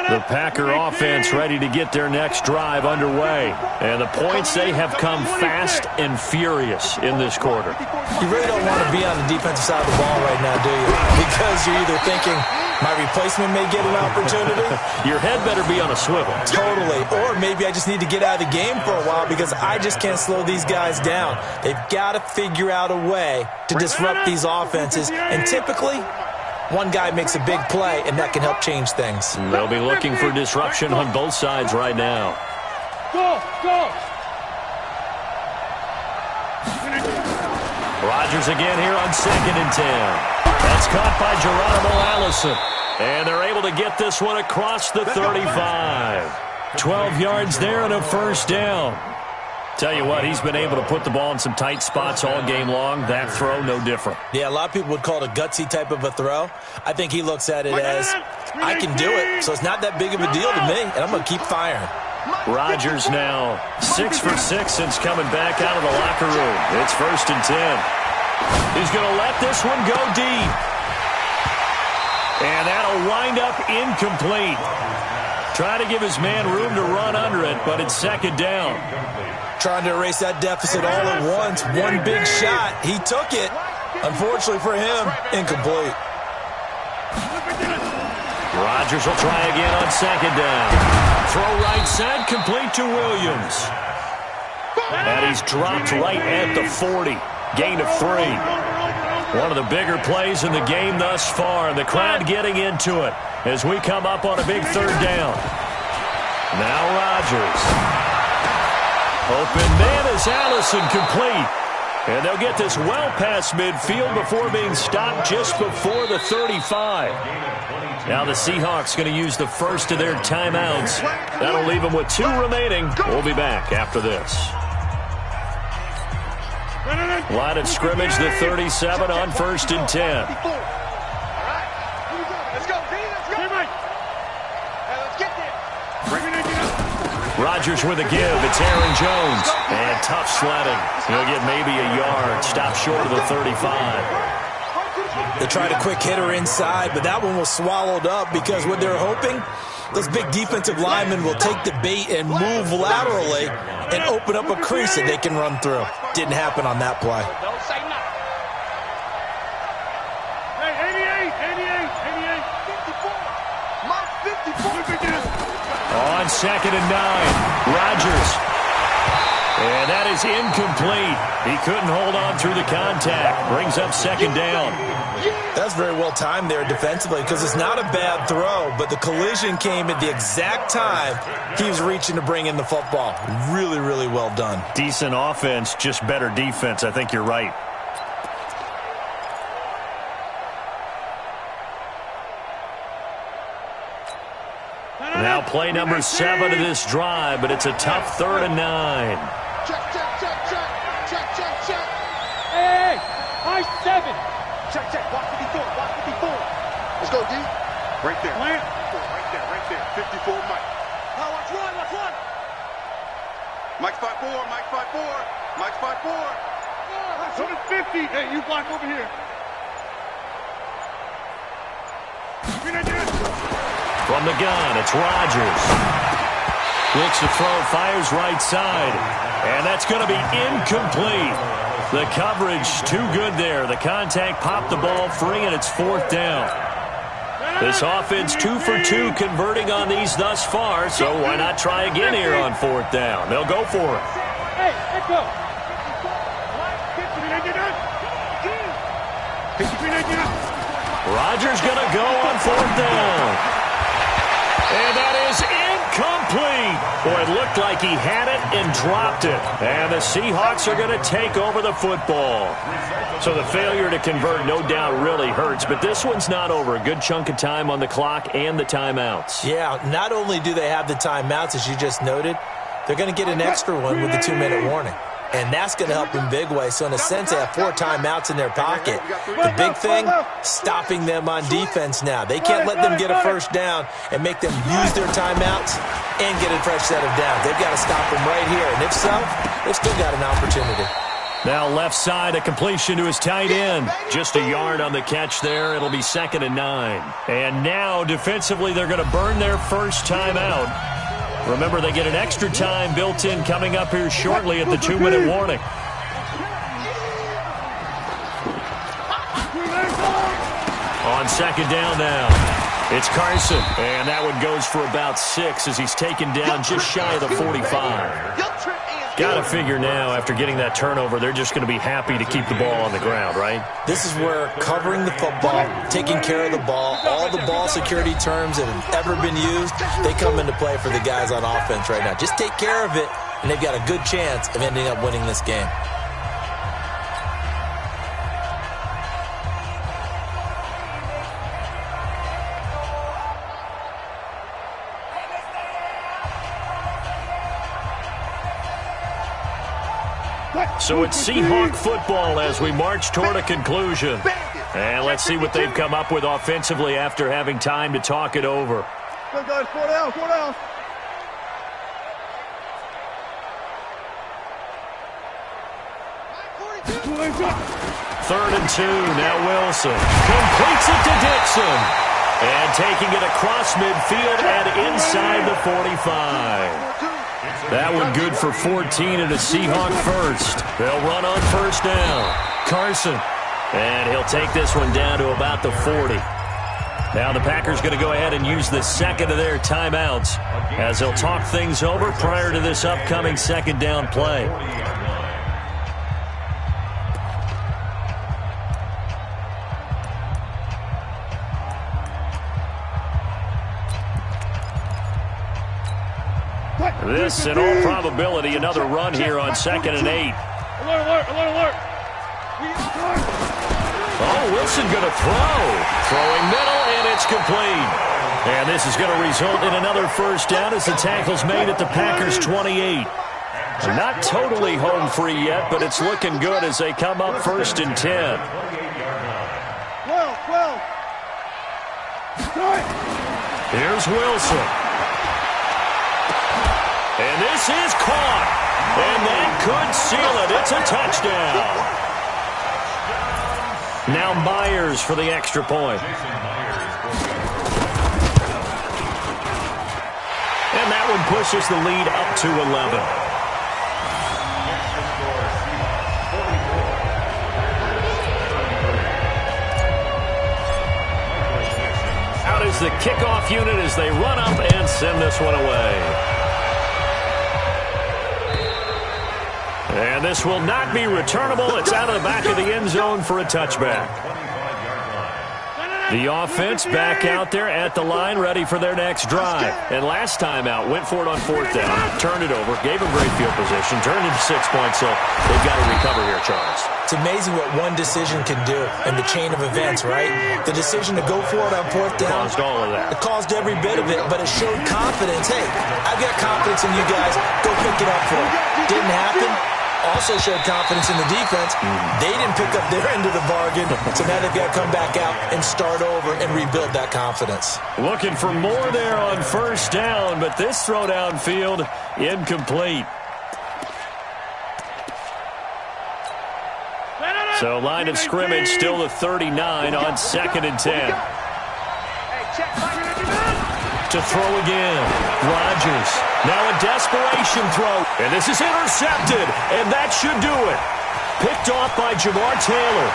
The Packer offense ready to get their next drive underway. And the points, they have come fast and furious in this quarter. You really don't want to be on the defensive side of the ball right now, do you? Because you're either thinking, my replacement may get an opportunity. Your head better be on a swivel. Totally. Or maybe I just need to get out of the game for a while because I just can't slow these guys down. They've got to figure out a way to disrupt these offenses. And typically, one guy makes a big play, and that can help change things. They'll be looking for disruption on both sides right now. Go! Rodgers again here on 2nd and 10. That's caught by Geronimo Allison. And they're able to get this one across the 35. 12 yards there and a 1st down. Tell you what, he's been able to put the ball in some tight spots all game long. That throw, no different. Yeah, a lot of people would call it a gutsy type of a throw. I think he looks at it as, I can do it, so it's not that big of a deal to me, and I'm going to keep firing. Rodgers now 6 for 6 since coming back out of the locker room. It's 1st and 10. He's going to let this one go deep. And that'll wind up incomplete. Trying to give his man room to run under it, but it's 2nd down. Trying to erase that deficit all at once. One big shot. He took it. Unfortunately for him, incomplete. Rodgers will try again on 2nd down. Throw right side, complete to Williams. And he's dropped right at the 40. Gain of 3. One of the bigger plays in the game thus far. The crowd getting into it as we come up on a big 3rd down. Now Rodgers. Open man is Allison, complete. And they'll get this well past midfield before being stopped just before the 35. Now the Seahawks going to use the first of their timeouts. That'll leave them with 2 remaining. We'll be back after this. Line of scrimmage, the 37 on 1st and 10. Let's go, D. Let's go. Hey, let's get there. Bring it in. Rodgers with a give. It's Aaron Jones. And tough sledding. He'll get maybe a yard. Stop short of the 35. They tried a quick hitter inside, but that one was swallowed up because what they're hoping, those big defensive linemen will take the bait and move laterally and open up a crease that they can run through. Didn't happen on that play. Don't say nothing. Hey, 88, 54. Mark 54. On 2nd and 9, Rodgers. And that is incomplete. He couldn't hold on through the contact. Brings up 2nd down. That's very well timed there defensively because it's not a bad throw, but the collision came at the exact time he was reaching to bring in the football. Really, really well done. Decent offense, just better defense. I think you're right. Now play number 7 of this drive, but it's a tough 3rd and 9. Check. Hey, high 7. Check. Watch 54. Let's go, D. Right there. Right there. 54, Mike. Now watch one. Mike spot 4. So it's 50. Hey, you block over here. From the gun, it's Rodgers. Looks to throw, fires right side. And that's going to be incomplete. The coverage too good there. The contact popped the ball free, and it's 4th down. This offense 2 for 2 converting on these thus far, so why not try again here on 4th down? They'll go for it. Hey, let's go. Rodgers going to go on 4th down. And that is incomplete. Boy, it looked like he had it and dropped it. And the Seahawks are going to take over the football. So the failure to convert no doubt really hurts, but this one's not over. A good chunk of time on the clock and the timeouts. Yeah, not only do they have the timeouts, as you just noted, they're going to get an extra one with the 2-minute warning. And that's going to help in big way. So in a sense, they have 4 timeouts in their pocket. The big thing, stopping them on defense now. They can't let them get a first down and make them use their timeouts and get a fresh set of downs. They've got to stop them right here. And if so, they've still got an opportunity. Now left side, a completion to his tight end. Just a yard on the catch there. It'll be 2nd and 9. And now defensively, they're going to burn their first timeout. Remember, they get an extra time built in coming up here shortly at the 2-minute warning. On 2nd down now, it's Carson. And that one goes for about 6 as he's taken down just shy of the 45. Got to figure now, after getting that turnover, they're just going to be happy to keep the ball on the ground, right? This is where covering the football, taking care of the ball, all the ball security terms that have ever been used, they come into play for the guys on offense right now. Just take care of it, and they've got a good chance of ending up winning this game. So it's Seahawk football as we march toward a conclusion. And let's see what they've come up with offensively after having time to talk it over. Go, guys, 4 down. 3rd and 2, now Wilson. Completes it to Dixon. And taking it across midfield and inside the 45. That one good for 14 and a Seahawk first. They'll run on 1st down. Carson. And he'll take this one down to about the 40. Now the Packers going to go ahead and use the 2nd of their timeouts as they'll talk things over prior to this upcoming 2nd down play. This, in all probability, another run here on 2nd and 8. Alert. Oh, Wilson going to throw. Throwing middle, and it's complete. And this is going to result in another first down as the tackle's made at the Packers' 28. Not totally home free yet, but it's looking good as they come up 1st and 10. 12. Here's Wilson. And this is caught. And that could seal it. It's a touchdown. Now Myers for the extra point. And that one pushes the lead up to 11. Out is the kickoff unit as they run up and send this one away. And this will not be returnable. It's out of the back of the end zone for a touchback. The offense back out there at the line, ready for their next drive. And last time out, went for it on fourth down, turned it over, gave them great field position, turned into 6 points, so they've got to recover here, Charles. It's amazing what one decision can do in the chain of events, right? The decision to go for it on fourth down. Caused all of that. It caused every bit of it, but it showed confidence. Hey, I've got confidence in you guys. Go pick it up for it. Didn't happen. Also showed confidence in the defense. They didn't pick up their end of the bargain, so now they've got to come back out and start over and rebuild that confidence. Looking for more there on first down, but this throw downfield incomplete. So line of scrimmage still the 39 on 2nd and 10. To throw again. Rodgers. Now a desperation throw. And this is intercepted. And that should do it. Picked off by Jamar Taylor.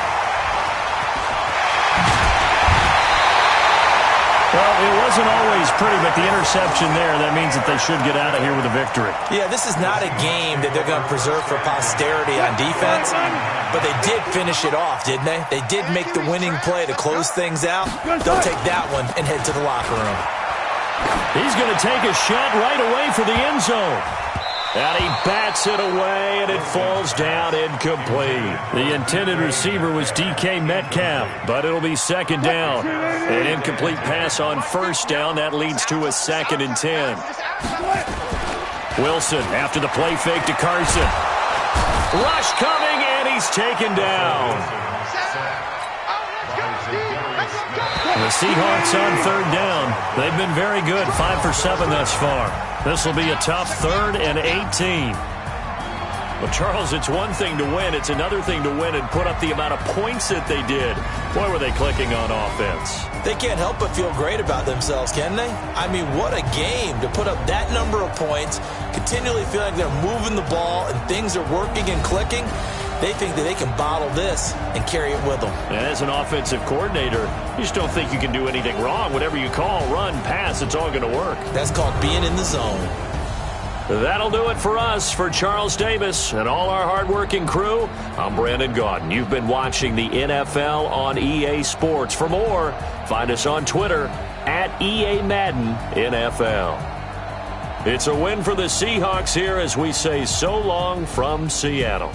Well, it wasn't always pretty, but the interception there, that means that they should get out of here with a victory. Yeah, this is not a game that they're going to preserve for posterity on defense, but they did finish it off, didn't they? They did make the winning play to close things out. They'll take that one and head to the locker room. He's going to take a shot right away for the end zone. And he bats it away, and it falls down incomplete. The intended receiver was DK Metcalf, but it'll be second down. An incomplete pass on first down. That leads to a 2nd and 10. Wilson after the play fake to Carson. Rush coming, and he's taken down. The Seahawks on third down. They've been very good, 5 for 7 thus far. This will be a tough 3rd and 18. Well, Charles, it's one thing to win. It's another thing to win and put up the amount of points that they did. Boy, were they clicking on offense. They can't help but feel great about themselves, can they? I mean, what a game to put up that number of points, continually feeling like they're moving the ball and things are working and clicking. They think that they can bottle this and carry it with them. And as an offensive coordinator, you just don't think you can do anything wrong. Whatever you call, run, pass, it's all going to work. That's called being in the zone. That'll do it for us. For Charles Davis and all our hardworking crew, I'm Brandon Gaudin. You've been watching the NFL on EA Sports. For more, find us on Twitter at EA Madden NFL. It's a win for the Seahawks here as we say so long from Seattle.